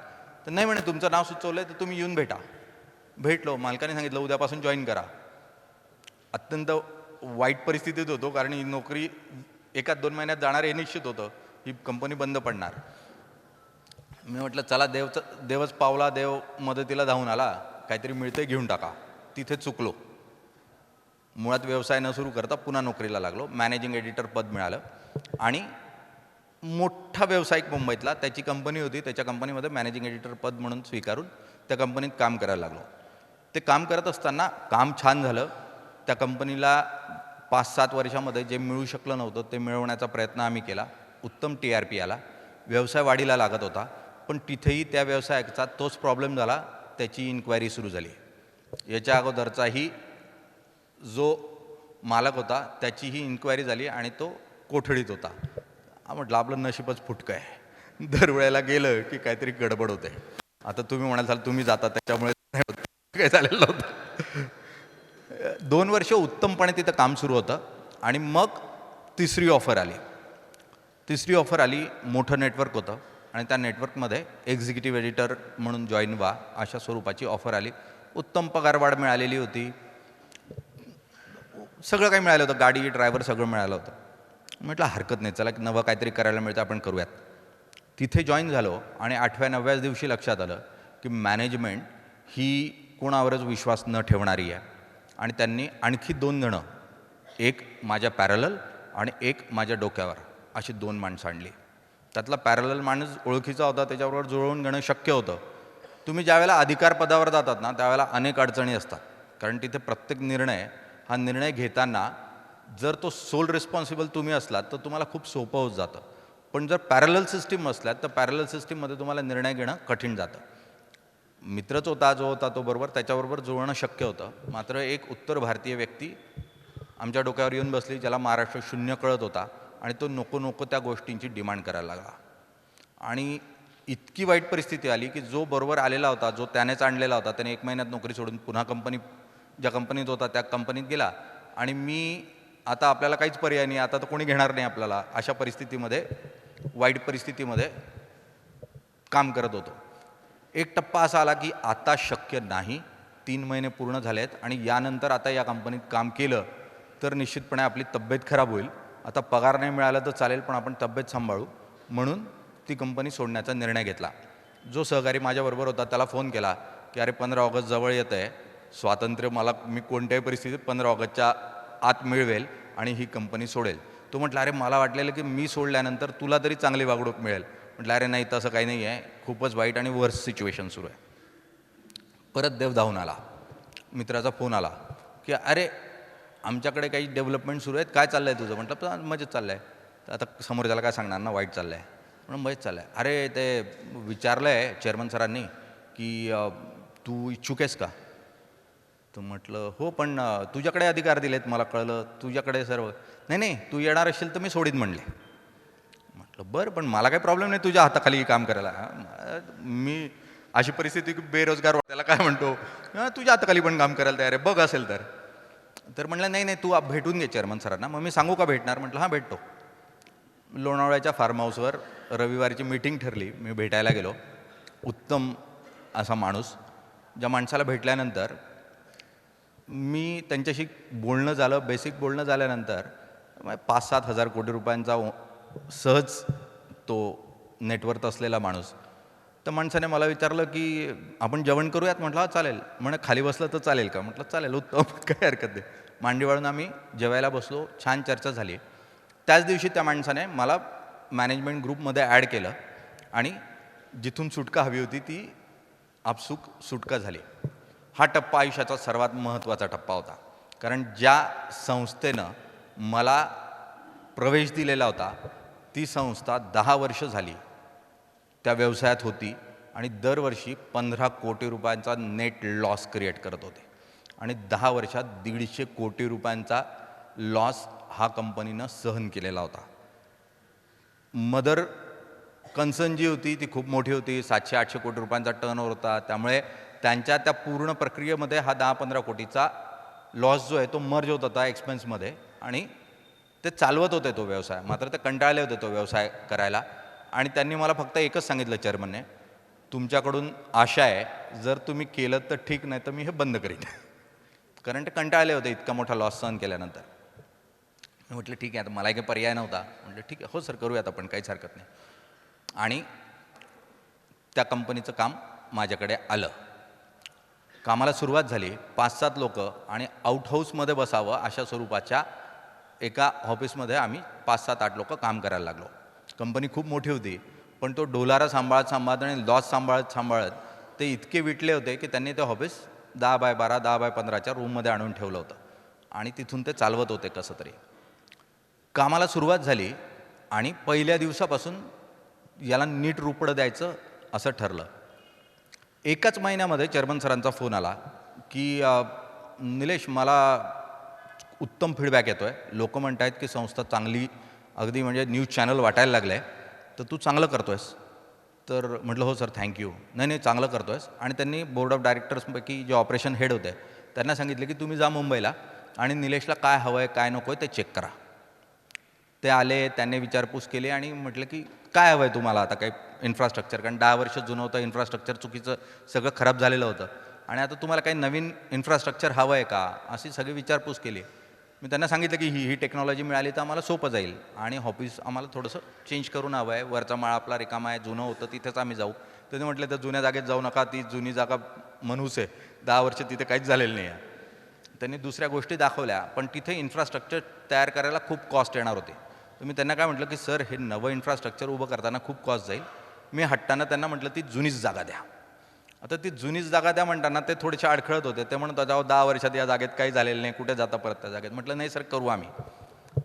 तर नाही म्हणे, तुमचं नाव सुचवलं आहे तर तुम्ही येऊन भेटा. भेटलो. मालकाने सांगितलं उद्यापासून जॉईन करा. अत्यंत वाईट परिस्थितीत होतो, कारण ही नोकरी 1-2 महिन्यात जाणार हे निश्चित होतं. ही कंपनी बंद पडणार. मी म्हटलं चला, देवच पावला, देव मदतीला धावून आला, काहीतरी मिळतंय घेऊन टाका. तिथे चुकलो. मुळात व्यवसाय न सुरू करता पुन्हा नोकरीला लागलो. मॅनेजिंग एडिटर पद मिळालं आणि मोठा व्यावसायिक मुंबईतला, त्याची कंपनी होती, त्याच्या कंपनीमध्ये मॅनेजिंग एडिटर पद म्हणून स्वीकारून त्या कंपनीत काम करायला लागलो. ते काम करत असताना काम छान झालं. त्या कंपनीला 5-7 वर्षामध्ये जे मिळू शकलं नव्हतं ते मिळवण्याचा प्रयत्न आम्ही केला. उत्तम TRP आला. व्यवसाय वाढीला लागत होता. पण तिथेही त्या व्यवसायाचा तोच प्रॉब्लेम झाला. त्याची इन्क्वायरी सुरू झाली. याच्या अगोदरचाही जो मालक होता त्याचीही इन्क्वायरी झाली आणि तो कोठडीत होता. म्हटलं आपलं नशीबच फुटकं आहे. दरवेळेला गेलं की काहीतरी गडबड होते. आता तुम्ही म्हणाल तुम्ही जाता त्याच्यामुळे काय झालेलं नव्हतं. 2 वर्ष उत्तमपणे तिथं काम सुरू होतं आणि मग तिसरी ऑफर आली. मोठं नेटवर्क होतं आणि त्या नेटवर्कमध्ये एक्झिक्युटिव्ह एडिटर म्हणून जॉईन व्हा अशा स्वरूपाची ऑफर आली. उत्तम पगारवाढ मिळालेली होती. सगळं काही मिळालं होतं. गाडी, ड्रायव्हर सगळं मिळालं होतं. म्हटलं हरकत नाही, चला नवं काहीतरी करायला मिळतं, आपण करूयात. तिथे जॉईन झालो आणि 8व्या-9व्याच दिवशी लक्षात आलं की मॅनेजमेंट ही कोणावरच विश्वास न ठेवणारी आहे. आणि त्यांनी आणखी 2 जणं, एक माझ्या पॅरलल आणि एक माझ्या डोक्यावर, अशी 2 माणसं आणली. त्यातला पॅरलल माणूस ओळखीचा होता, त्याच्याबरोबर जुळवून घेणं शक्य होतं. तुम्ही ज्यावेळेला अधिकार पदावर जातात ना, त्यावेळेला अनेक अडचणी असतात. कारण तिथे प्रत्येक निर्णय हा निर्णय घेताना जर तो सोल रिस्पॉन्सिबल तुम्ही असलात तर तुम्हाला खूप सोपं होत जातं. पण जर पॅरलल सिस्टीम असल्यात तर पॅरलल सिस्टीममध्ये तुम्हाला निर्णय घेणं कठीण जातं. मित्रच होता जो होता तो बरोबर, त्याच्याबरोबर जुळणं शक्य होतं. मात्र एक उत्तर भारतीय व्यक्ती आमच्या डोक्यावर येऊन बसली, ज्याला महाराष्ट्र शून्य कळत होता आणि तो नको नको त्या गोष्टींची डिमांड करायला लागला. आणि इतकी वाईट परिस्थिती आली की जो बरोबर आलेला होता, जो त्यानेच आणलेला होता, त्याने 1 महिन्यात नोकरी सोडून पुन्हा ज्या कंपनीत होता त्या कंपनीत गेला. आणि मी आता आपल्याला काहीच पर्याय नाही, आता तर कोणी घेणार नाही आपल्याला, अशा परिस्थितीमध्ये, वाईट परिस्थितीमध्ये काम करत होतो. एक टप्पा असा आला की आता शक्य नाही, 3 महिने पूर्ण झाले आहेत आणि यानंतर आता या कंपनीत काम केलं तर निश्चितपणे आपली तब्येत खराब होईल. आता पगार नाही मिळाला तर चालेल, पण आपण तब्येत सांभाळू. म्हणून ती कंपनी सोडण्याचा निर्णय घेतला. जो सहकारी माझ्याबरोबर होता त्याला फोन केला की अरे 15 ऑगस्ट जवळ येतं आहे, स्वातंत्र्य मी कोणत्याही परिस्थितीत 15 ऑगस्टच्या आत मिळवेल आणि ही कंपनी सोडेल. तो म्हटला अरे मला वाटलेलं की मी सोडल्यानंतर तुला तरी चांगली वागणूक मिळेल. म्हटलं अरे नाही, तसं काही नाही आहे, खूपच वाईट आणि वर्स्ट सिच्युएशन सुरू आहे. परत देव धावून आला, मित्राचा फोन आला की अरे आमच्याकडे काही डेव्हलपमेंट सुरू आहेत, काय चाललं आहे तुझं? म्हटलं मजेत चाललं आहे. तर आता समोर त्याला काय सांगणार ना, वाईट चाललं आहे म्हणून मजेत चाललं आहे. अरे ते विचारलं आहे चेअरमन सरांनी की तू इच्छुक आहेस का? तर म्हटलं हो, पण तुझ्याकडे अधिकार दिलेत, मला कळलं, तुझ्याकडे सर्व. नाही नाही, तू येणार असेल तर मी सोडीन म्हणले. म्हटलं बरं, पण मला काही प्रॉब्लेम नाही तुझ्या हाताखाली काम करायला. मी अशी परिस्थिती की बेरोजगार, त्याला काय म्हणतो, तुझ्या हाताखाली पण काम करायला तयार आहे, बघ असेल तर. तर म्हटलं नाही नाही, तू भेटून घे चेअरमन सरांना. मग मी सांगू का भेटणार? म्हटलं हां भेटतो. लोणावळ्याच्या फार्म हाऊसवर रविवारची मीटिंग ठरली, मी भेटायला गेलो. उत्तम असा माणूस, ज्या माणसाला भेटल्यानंतर मी त्यांच्याशी बोलणं झालं, बेसिक बोलणं झाल्यानंतर 5-7 हजार कोटी रुपयांचा सहज तो नेटवर्थ असलेला माणूस. तर माणसाने मला विचारलं की आपण जेवण करूयात? म्हटलं हा चालेल. म्हणे खाली बसलं तर चालेल का? म्हटलं चालेल, उत्तम, काही हरकत नाही. मांडी वाळून आम्ही जेवायला बसलो, छान चर्चा झाली. त्याच दिवशी त्या माणसाने मला मॅनेजमेंट ग्रुपमध्ये ॲड केलं आणि जिथून सुटका हवी होती ती आपसूक सुटका झाली. हा टप्पा आयुष्याचा सर्वात महत्त्वाचा टप्पा होता. कारण ज्या संस्थेनं मला प्रवेश दिलेला होता ती संस्था 10 वर्ष झाली त्या व्यवसायात होती आणि दरवर्षी 15 कोटी रुपयांचा नेट लॉस क्रिएट करत होते. आणि 10 वर्षात 150 कोटी रुपयांचा लॉस हा कंपनीनं सहन केलेला होता. मदर कन्सर्न जी होती ती खूप मोठी होती, 700-800 कोटी रुपयांचा टर्नओव्हर होता. त्यामुळे त्यांच्या त्या पूर्ण प्रक्रियेमध्ये हा 10-15 कोटीचा लॉस जो आहे तो मर्ज होत होता एक्सपेन्समध्ये आणि ते चालवत होते तो व्यवसाय. मात्र ते कंटाळले होते तो व्यवसाय करायला. आणि त्यांनी मला फक्त एकच सांगितलं चेअरमनने, तुमच्याकडून आशा आहे, जर तुम्ही केलं तर ठीक, नाही तर मी हे बंद करीन. कारण ते कंटाळले होते इतका मोठा लॉस सहन केल्यानंतर. मी म्हटलं ठीक आहे, आता मला काही पर्याय नव्हता. म्हटलं ठीक आहे, हो सर करूयात आपण, काहीच हरकत नाही. आणि त्या कंपनीचं काम माझ्याकडे आलं. कामाला सुरुवात झाली. 5-7 लोक आणि आउट हाऊसमध्ये बसावं अशा स्वरूपाच्या एका ऑफिसमध्ये आम्ही 5-7-8 लोक काम करायला लागलो. कंपनी खूप मोठी होती, पण तो डोलारा सांभाळत आणि लॉस सांभाळत ते इतके विटले होते की त्यांनी ते ऑफिस 10x12, 10x15च्या रूममध्ये आणून ठेवलं होतं आणि तिथून ते चालवत होते कसं तरी. कामाला सुरुवात झाली आणि पहिल्या दिवसापासून याला नीट रूपडं द्यायचं असं ठरलं. एकाच महिन्यामध्ये चेअरमन सरांचा फोन आला की निलेश, मला उत्तम फीडबॅक येतो आहे, लोक म्हणत आहेत की संस्था चांगली, अगदी म्हणजे न्यूज चॅनल वाटायला लागलं आहे, तर तू चांगलं करतो आहेस. तर म्हटलं हो सर थँक्यू. नाही चांगलं करतो आहेस. आणि त्यांनी बोर्ड ऑफ डायरेक्टर्सपैकी जे ऑपरेशन हेड होते त्यांना सांगितलं की तुम्ही जा मुंबईला आणि निलेशला काय हवं आहे काय नको आहे ते चेक करा. ते आले, त्यांनी विचारपूस केली आणि म्हटलं की काय हवं आहे तुम्हाला आता, काही इन्फ्रास्ट्रक्चर, कारण 10 वर्ष जुनं होतं, इन्फ्रास्ट्रक्चर चुकीचं सगळं खराब झालेलं होतं आणि आता तुम्हाला काही नवीन इन्फ्रास्ट्रक्चर हवं आहे का, अशी सगळी विचारपूस केली. मी त्यांना सांगितलं की ही टेक्नॉलॉजी मिळाली तर आम्हाला सोपं जाईल आणि ऑफिस आम्हाला थोडंसं चेंज करून हवं आहे, वरचा माळा आपला रिकामा आहे, जुनं होतं तिथेच आम्ही जाऊ. त्यांनी म्हटलं तर जुन्या जागेत जाऊ नका, ती जुनी जागा मनहूस आहे, 10 वर्ष तिथे काहीच झालेलं नाही आहे. त्यांनी दुसऱ्या गोष्टी दाखवल्या, पण तिथे इन्फ्रास्ट्रक्चर तयार करायला खूप कॉस्ट येणार होते. तर मी त्यांना काय म्हटलं की सर, हे नवं इन्फ्रास्ट्रक्चर उभं करताना खूप कॉस्ट जाईल. मी हट्टानं त्यांना म्हटलं ती जुनीच जागा द्या. आता ती जुनीच जागा द्या म्हणताना ते थोडेसे अडखळत होते. ते म्हणत होते, 10 वर्षात या जागेत काही झालेलं नाही, कुठे जाता परत त्या जागेत. म्हटलं नाही सर, करू आम्ही.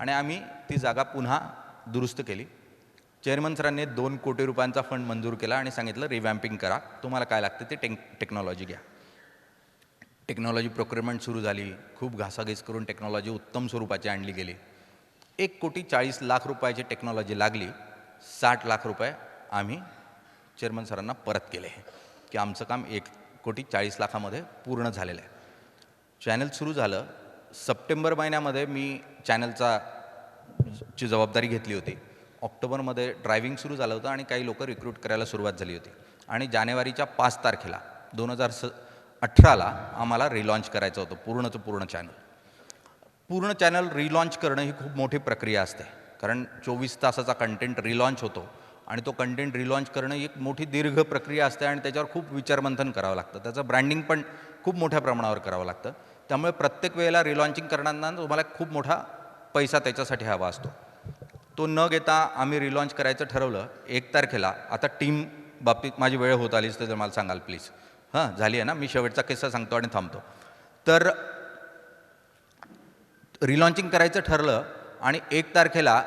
आणि आम्ही ती जागा पुन्हा दुरुस्त केली. चेअरमन सरांनी 2 कोटी रुपयांचा फंड मंजूर केला आणि सांगितलं रिवॅम्पिंग करा, तुम्हाला काय लागतं ते टेक्नॉलॉजी घ्या. टेक्नॉलॉजी प्रोक्युरमेंट सुरू झाली. खूप घासाघीस करून टेक्नॉलॉजी उत्तम स्वरूपाची आणली गेली. 1,40,00,000 रुपयाची टेक्नॉलॉजी लागली. 60 लाख रुपये आम्ही चेअरमन सरांना परत केले की आमचं काम 1,40,00,000 पूर्ण झालेलं आहे. चॅनल सुरू झालं. सप्टेंबर महिन्यामध्ये मी ची जबाबदारी घेतली होती. ऑक्टोबरमध्ये ड्रायव्हिंग सुरू झालं होतं आणि काही लोक रिक्रूट करायला सुरुवात झाली होती. आणि जानेवारीच्या 5 तारखेला 2018ला आम्हाला रिलॉन्च करायचं होतं पूर्णचं पूर्ण चॅनल. पूर्ण चॅनल रिलॉन्च करणं ही खूप मोठी प्रक्रिया असते, कारण 24 तासाचा कंटेंट रिलॉन्च होतो आणि तो कंटेंट रिलॉन्च करणं ही एक मोठी दीर्घ प्रक्रिया असते आणि त्याच्यावर खूप विचारमंथन करावं लागतं. त्याचं ब्रँडिंग पण खूप मोठ्या प्रमाणावर करावं लागतं. त्यामुळे प्रत्येक वेळेला रिलॉन्चिंग करताना तुम्हाला खूप मोठा पैसा त्याच्यासाठी हवा असतो. तो न घेता आम्ही रिलॉन्च करायचं ठरवलं. 1 तारखेला, आता टीम बाबतीत माझी वेळ होत आलीच तर मला सांगाल प्लीज. हां, झाली आहे ना, मी शेवटचा किस्सा सांगतो आणि थांबतो. तर रिलॉन्चिंग करायचं ठरलं आणि 1 तारखेला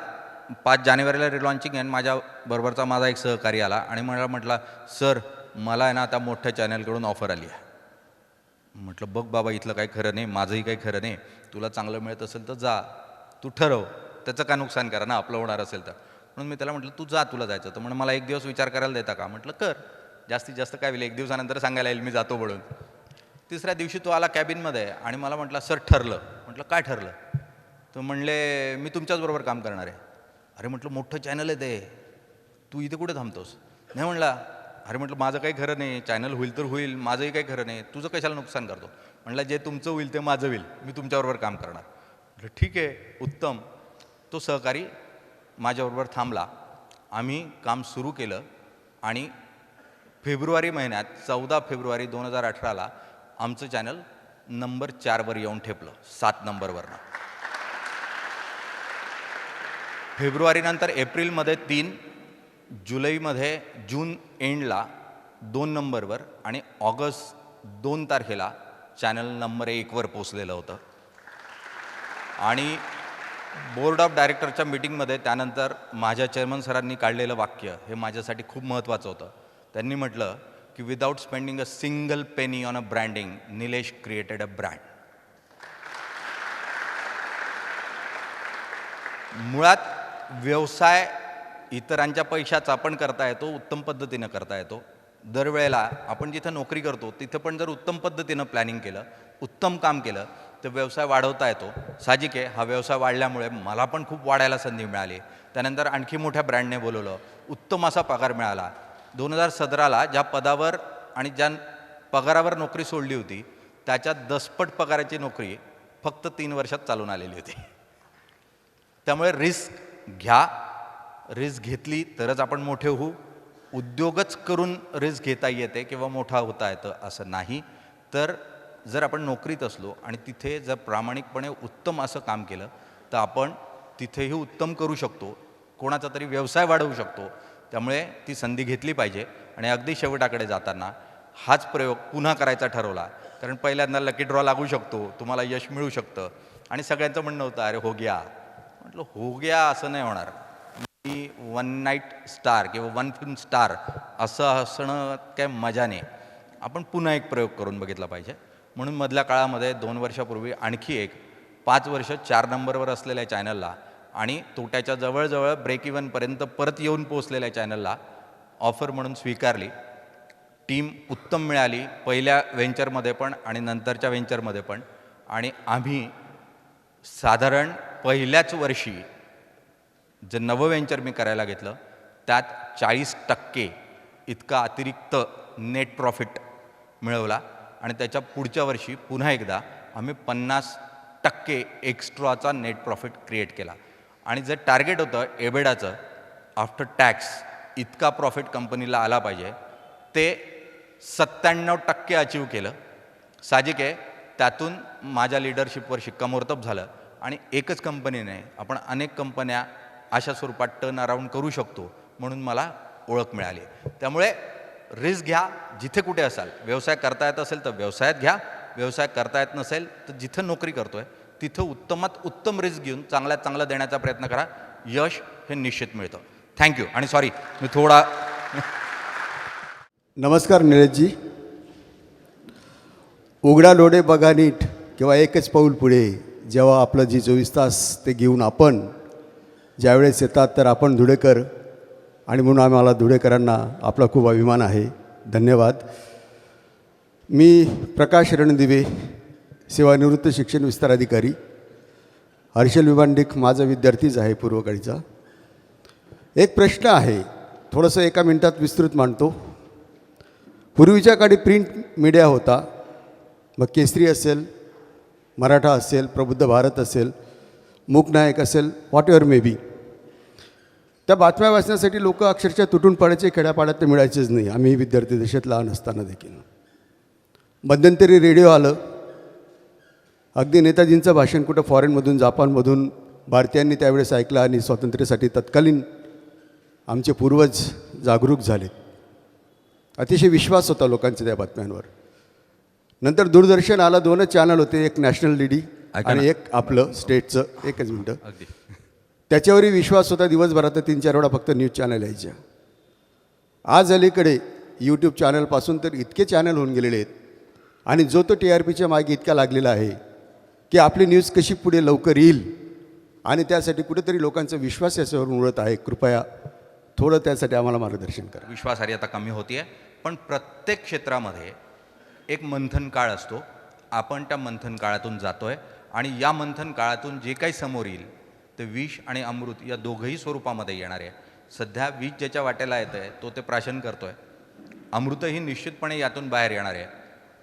5 जानेवारीला रिलॉन्चिंग आहे. माझ्याबरोबरचा माझा एक सहकारी आला आणि मला म्हटला, सर मला आहे ना आता मोठ्या चॅनलकडून ऑफर आली आहे. म्हटलं बघ बाबा, इथलं काही खरं नाही, माझंही काही खरं नाही. तुला चांगलं मिळत असेल तर जा, तू ठरव, त्याचं काय नुकसान करा ना, आपलं होणार असेल तर. म्हणून मी त्याला म्हटलं तू जा, तुला जायचं तर. म्हणून मला 1 दिवस विचार करायला देता का? म्हटलं कर, जास्तीत जास्त काय होईल, 1 दिवसानंतर सांगायला येईल मी जातो म्हणून. तिसऱ्या दिवशी तो आला कॅबिनमध्ये आणि मला म्हटला, सर ठरलं. म्हटलं काय ठरलं? तर म्हणले, मी तुमच्याचबरोबर काम करणार आहे. अरे म्हटलं मोठं चॅनल आहे ते, तू इथे कुठे थांबतोस? नाही म्हणला. अरे म्हटलं माझं काही खरं नाही, चॅनल होईल तर होईल, माझंही काही खरं नाही, तुझं कशाला नुकसान करतो? म्हणलं जे तुमचं होईल ते माझं होईल, मी तुमच्याबरोबर काम करणार. म्हटलं ठीक आहे, उत्तम. तो सहकारी माझ्याबरोबर थांबला. आम्ही काम सुरू केलं आणि फेब्रुवारी महिन्यात 14 फेब्रुवारी 2018ला आमचं चॅनल नंबर 4वर येऊन ठेपलं, 7 नंबरवरनं. फेब्रुवारीनंतर एप्रिलमध्ये 3, जुलैमध्ये जून एंडला 2 नंबरवर आणि ऑगस्ट 2 तारखेला चॅनल नंबर 1वर पोचलेलं होतं. आणि बोर्ड ऑफ डायरेक्टरच्या मीटिंगमध्ये त्यानंतर माझ्या चेअरमन सरांनी काढलेलं वाक्य हे माझ्यासाठी खूप महत्त्वाचं होतं. त्यांनी म्हटलं की without spending a single penny on a branding, Nilesh created a brand. मुळात व्यवसाय इतरांच्या पैशाचा पण करता येतो, उत्तम पद्धतीनं करता येतो. दरवेळेला आपण जिथं नोकरी करतो तिथं पण जर उत्तम पद्धतीनं प्लॅनिंग केलं, उत्तम काम केलं तर व्यवसाय वाढवता येतो. साहजिक आहे, हा व्यवसाय वाढल्यामुळे मला पण खूप वाढायला संधी मिळाली. त्यानंतर आणखी मोठ्या ब्रँडने बोलवलं, उत्तम असा पगार मिळाला. 2017ला ज्या पदावर आणि ज्या पगारावर नोकरी सोडली होती त्याच्या 10पट पगाराची नोकरी फक्त 3 वर्षात चालून आलेली होती. त्यामुळे रिस्क घ्या. रिस्क घेतली तरच आपण मोठे होऊ. उद्योगच करून रिस्क घेता येते किंवा मोठा होता येतं असं नाही. तर जर आपण नोकरीत असलो आणि तिथे जर प्रामाणिकपणे उत्तम असं काम केलं तर आपण तिथेही उत्तम करू शकतो, कोणाचा तरी व्यवसाय वाढवू शकतो. त्यामुळे ती संधी घेतली पाहिजे. आणि अगदी शेवटाकडे जाताना हाच प्रयोग पुन्हा करायचा ठरवला, कारण पहिल्यांदा लकी ड्रॉ लागू शकतो, तुम्हाला यश मिळू शकतं. आणि सगळ्यांचं म्हणणं होतं अरे हो गया. म्हटलं हो गया असं नाही होणार. मी 1 नाईट स्टार किंवा 1 फिल्म स्टार असं असणं काय मजा नाही. आपण पुन्हा एक प्रयोग करून बघितला पाहिजे. म्हणून मधल्या काळामध्ये 2 वर्षापूर्वी आणखी एक 5 वर्ष 4 नंबरवर असलेल्या चॅनलला आणि तोट्याच्या जवळजवळ ब्रेक इव्हनपर्यंत परत येऊन पोचलेल्या चॅनलला ऑफर म्हणून स्वीकारली. टीम उत्तम मिळाली, पहिल्या व्हेंचरमध्ये पण आणि नंतरच्या व्हेंचरमध्ये पण. आणि आम्ही साधारण पहिल्याच वर्षी जे नवं व्हेंचर मी करायला घेतलं त्यात 40% इतका अतिरिक्त नेट प्रॉफिट मिळवला. आणि त्याच्या पुढच्या वर्षी पुन्हा एकदा आम्ही 50% एक्स्ट्राचा नेट प्रॉफिट क्रिएट केला. आणि जे टार्गेट होतं एबेडाचं आफ्टर टॅक्स इतका प्रॉफिट कंपनीला आला पाहिजे ते 97% अचीव केलं. साहजिक आहे, त्यातून माझ्या लिडरशिपवर शिक्कामोर्तब झालं आणि एकच कंपनी नाही, आपण अनेक कंपन्या अशा स्वरूपात टर्न अराऊंड करू शकतो म्हणून मला ओळख मिळाली. त्यामुळे रिस्क घ्या जिथे कुठे असाल. व्यवसाय करता येत असेल तर व्यवसायात घ्या, व्यवसाय करता येत नसेल तर जिथं नोकरी करतोय तिथं उत्तमात उत्तम रिस्क घेऊन चांगल्यात चांगलं देण्याचा प्रयत्न करा. यश हे निश्चित मिळतं. थँक्यू. आणि सॉरी मी थोडा नमस्कार निलेशजी. उघडा डोळे बघा नीट किंवा एकच पाऊल पुढे. जेव्हा आपलं जी 24 तास ते घेऊन आपण ज्यावेळेस येतात तर आपण धुळेकर, आणि म्हणून आम्हाला धुळेकरांना आपला खूप अभिमान आहे. धन्यवाद. मी प्रकाश रणदिवे, सेवानिवृत्त शिक्षण विस्तार अधिकारी. हर्षल विभांडिक माझा विद्यार्थीच आहे पूर्वकडीचा. एक प्रश्न आहे, थोडंसं एका मिनटात विस्तृत मांडतो. पूर्वीच्या काळी प्रिंट मीडिया होता, मग केसरी असेल, मराठा असेल, प्रबुद्ध भारत असेल, मूकनायक असेल, व्हॉट एव्हर मे बी. त्या बातम्या वाचण्यासाठी लोक अक्षरशः तुटून पडायचे. खेड्यापाड्यात ते मिळायचेच नाही. आम्ही विद्यार्थी दशेत लहान असताना देखील. मध्यंतरी रेडिओ आलं. अगदी नेताजींचं भाषण कुठं फॉरेनमधून, जापानमधून भारतीयांनी त्यावेळेस ऐकलं आणि स्वातंत्र्यासाठी तत्कालीन आमचे पूर्वज जागरूक झाले. अतिशय विश्वास होता लोकांचा त्या बातम्यांवर. नंतर दूरदर्शन आलं. 2च चॅनल होते, एक नॅशनल डीडी आणि एक आपलं स्टेटचं. एकच मिनटं. अगदी त्याच्यावरही विश्वास होता. दिवसभरात 3-4 वेळा फक्त न्यूज चॅनल यायच्या. आज अलीकडे यूट्यूब चॅनलपासून तर इतके चॅनल होऊन गेलेले आहेत आणि जो तो TRPच्या मागे इतका लागलेला आहे की आपली न्यूज कशी पुढे लवकर येईल आणि त्यासाठी कुठेतरी लोकांचा विश्वास याच्यावर उडत आहे. कृपया थोडं त्यासाठी आम्हाला मार्गदर्शन करा. विश्वासार्हता कमी होतीये, पण प्रत्येक क्षेत्रामध्ये एक मंथन काळ असतो. आपण त्या मंथन काळातून जातोय आणि या मंथन काळातून जे काही समोर येईल ते विष आणि अमृत या दोघंही स्वरूपामध्ये येणार आहे. सध्या विष ज्याच्या वाटेला येतं आहे तो ते प्राशन करतोय. अमृतही निश्चितपणे यातून बाहेर येणार आहे.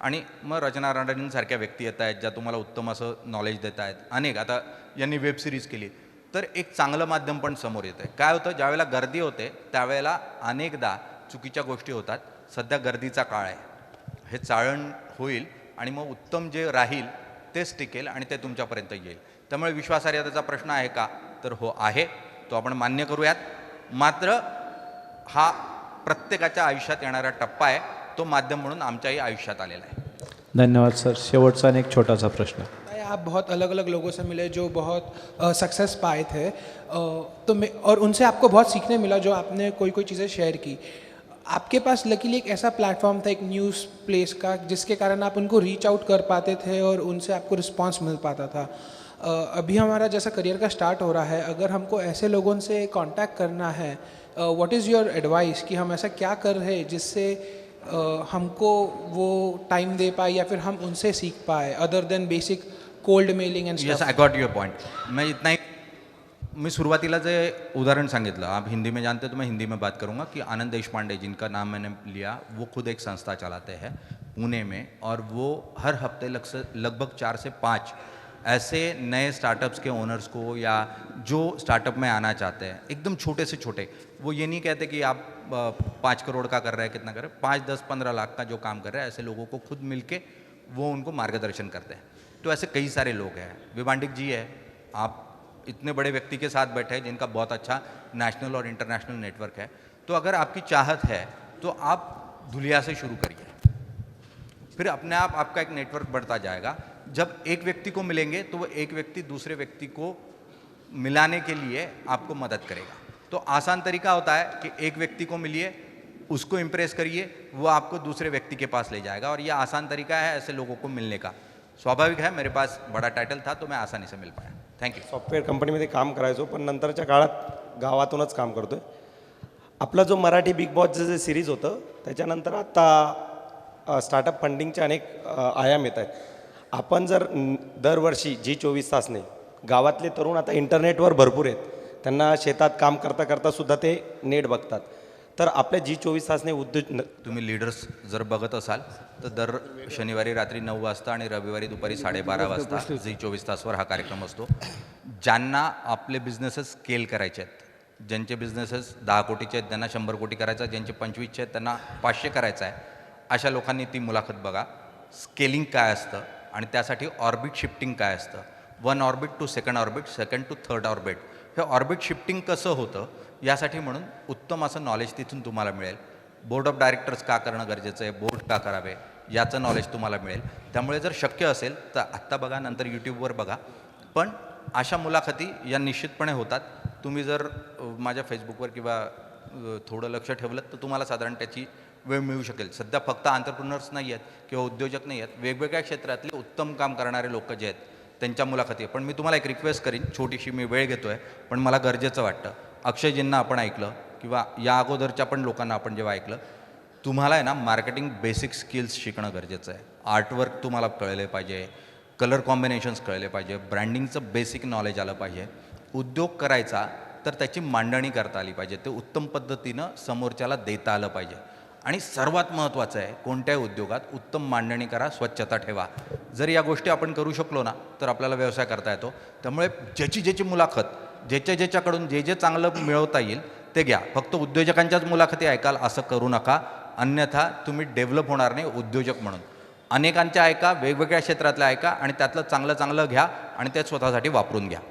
आणि मग रचना राणांसारख्या व्यक्ती येत आहेत ज्या तुम्हाला उत्तम असं नॉलेज देत आहेत. अनेक आता यांनी वेब सिरीज केली तर एक चांगलं माध्यम पण समोर येतं आहे. काय होतं, ज्यावेळेला गर्दी होते त्यावेळेला अनेकदा चुकीच्या गोष्टी होतात. सध्या गर्दीचा काळ आहे, हे चाळण होईल आणि मग उत्तम जे राहील तेच टिकेल आणि ते तुमच्यापर्यंत येईल. त्यामुळे विश्वासार्हतेचा प्रश्न आहे का, तर हो आहे. तो आपण मान्य करूयात. मात्र हा प्रत्येकाच्या आयुष्यात येणारा टप्पा आहे. तो माध्यम म्हणून आमच्याही आयुष्यात आलेला आहे. धन्यवाद सर. शेवटचा आणि एक छोटासा प्रश्न. आप बहुत अलग अलग लोगों से मिले जो बहुत सक्सेस पाए थे, तो मैं और उनसे आपको बहुत सीखने मिला जो आपने कोई कोई चीज़ें शेयर की. आपके पास लकीली एक ऐसा प्लेटफॉर्म था, एक न्यूज़ प्लेस का, जिसके कारण आप उनको रीच आउट कर पाते थे और उनसे आपको रिस्पांस मिल पाता था. अभी हमारा जैसा करियर का स्टार्ट हो रहा है, अगर हमको ऐसे लोगों से कांटेक्ट करना है, व्हाट इज़ योर एडवाइस कि हम ऐसा क्या कर रहे हैं जिससे हमको वो टाइम दे पाए या फिर हम उनसे सीख पाए other than basic cold mailing end yes, I got your point. मैं इतना ही, मैं शुरुआतीला जे उदाहरण सांगितलं, आप हिंदी में जानते तो मैं हिंदी में बात करूंगा कि आनंद देशपांडे जिनका नाम मैंने लिया, वो खुद एक संस्था चलाते हैं पुणे में और वो हर हफ्ते लगभग 4 से 5 ऐसे नए स्टार्टअप्स के ओनर्स को या जो स्टार्टअप में आना चाहते हैं, एकदम छोटे से छोटे, वो ये नहीं कहते कि आप 5 करोड़ का कर रहे हैं, कितना कर रहे हैं, 5, 10, 15 लाख का जो काम कर रहे हैं, ऐसे लोगों को खुद मिलके वो उनको मार्गदर्शन करते हैं. तो ऐसे कई सारे लोग हैं. विभांडिक जी है, आप इतने बड़े व्यक्ति के साथ बैठे हैं जिनका बहुत अच्छा नेशनल और इंटरनेशनल नेटवर्क है. तो अगर आपकी चाहत है तो आप धुलिया से शुरू करिए, फिर अपने आप आपका एक नेटवर्क बढ़ता जाएगा. जब एक व्यक्ति को मिलेंगे तो वो एक व्यक्ति दूसरे व्यक्ति को मिलाने के लिए आपको मदद करेगा. तो आसान तरीका होता है कि एक व्यक्ति को मिलिए, उसको इम्प्रेस करिए, वो आपको दूसरे व्यक्ति के पास ले जाएगा. और ये आसान तरीका है ऐसे लोगों को मिलने का. स्वाभाविक है, मेरे पास बड़ा टाइटल था तो मैं आसानी से मिल पाया. थँक्यू. सॉफ्टवेअर कंपनीमध्ये काम करायचो, पण नंतरच्या काळात गावातूनच काम करतो आहे. आपला जो मराठी बिग बॉसचं जे सिरीज होतं त्याच्यानंतर आत्ता स्टार्टअप फंडिंगचे अनेक आयाम येत आहेत. आपण जर दरवर्षी G24 तासने, गावातले तरुण आता इंटरनेटवर भरपूर आहेत, त्यांना शेतात काम करता करता सुद्धा ते नेट बघतात, तर आपल्या G24 तासने उद्योग, तुम्ही लीडर्स जर बघत असाल तर दर शनिवारी रात्री 9 वाजता आणि रविवारी दुपारी 12:30 वाजता G24 तासवर हा कार्यक्रम असतो. ज्यांना आपले बिझनेसेस स्केल करायचे आहेत, ज्यांचे बिझनेसेस 10 कोटीचे आहेत त्यांना 100 कोटी करायचा, ज्यांचे 25चे आहेत त्यांना 500 करायचं आहे, अशा लोकांनी ती मुलाखत बघा. स्केलिंग काय असतं आणि त्यासाठी ऑर्बिट शिफ्टिंग काय असतं, 1 orbit to second orbit, second to third orbit, हे ऑर्बिट शिफ्टिंग कसं होतं यासाठी म्हणून उत्तम असं नॉलेज तिथून तुम्हाला मिळेल. बोर्ड ऑफ डायरेक्टर्स का करणं गरजेचं आहे, बोर्ड का करावे याचं नॉलेज तुम्हाला मिळेल. त्यामुळे जर शक्य असेल तर आत्ता बघा, नंतर यूट्यूबवर बघा, पण अशा मुलाखती या निश्चितपणे होतात. तुम्ही जर माझ्या फेसबुकवर किंवा थोडं लक्ष ठेवलं तर तुम्हाला साधारण त्याची वेळ मिळू शकेल. सध्या फक्त आंतरप्रिनर्स नाही आहेत किंवा उद्योजक नाही आहेत, वेगवेगळ्या क्षेत्रातले उत्तम काम करणारे लोक जे आहेत त्यांच्या मुलाखती आहे. पण मी तुम्हाला एक रिक्वेस्ट करीन, छोटीशी, मी वेळ घेतो आहे पण मला गरजेचं वाटतं. अक्षयजींना आपण ऐकलं किंवा या अगोदरच्या पण लोकांना आपण जेव्हा ऐकलं, तुम्हाला आहे ना मार्केटिंग बेसिक स्किल्स शिकणं गरजेचं आहे. आर्टवर्क तुम्हाला कळले पाहिजे, कलर कॉम्बिनेशन्स कळले पाहिजे, ब्रँडिंगचं बेसिक नॉलेज आलं पाहिजे. उद्योग करायचा तर त्याची मांडणी करता आली पाहिजे, ते उत्तम पद्धतीनं समोरच्याला देता आलं पाहिजे. आणि सर्वात महत्त्वाचं आहे, कोणत्याही उद्योगात उत्तम मांडणी करा, स्वच्छता ठेवा. जर या गोष्टी आपण करू शकलो ना तर आपल्याला व्यवसाय करता येतो. त्यामुळे ज्याची मुलाखत, ज्याच्याकडून जे चांगलं मिळवता येईल ते घ्या. फक्त उद्योजकांच्याच मुलाखती ऐकाल असं करू नका, अन्यथा तुम्ही डेव्हलप होणार नाही उद्योजक म्हणून. अनेकांच्या ऐका, वेगवेगळ्या क्षेत्रातल्या ऐका आणि त्यातलं चांगलं घ्या आणि ते स्वतःसाठी वापरून घ्या.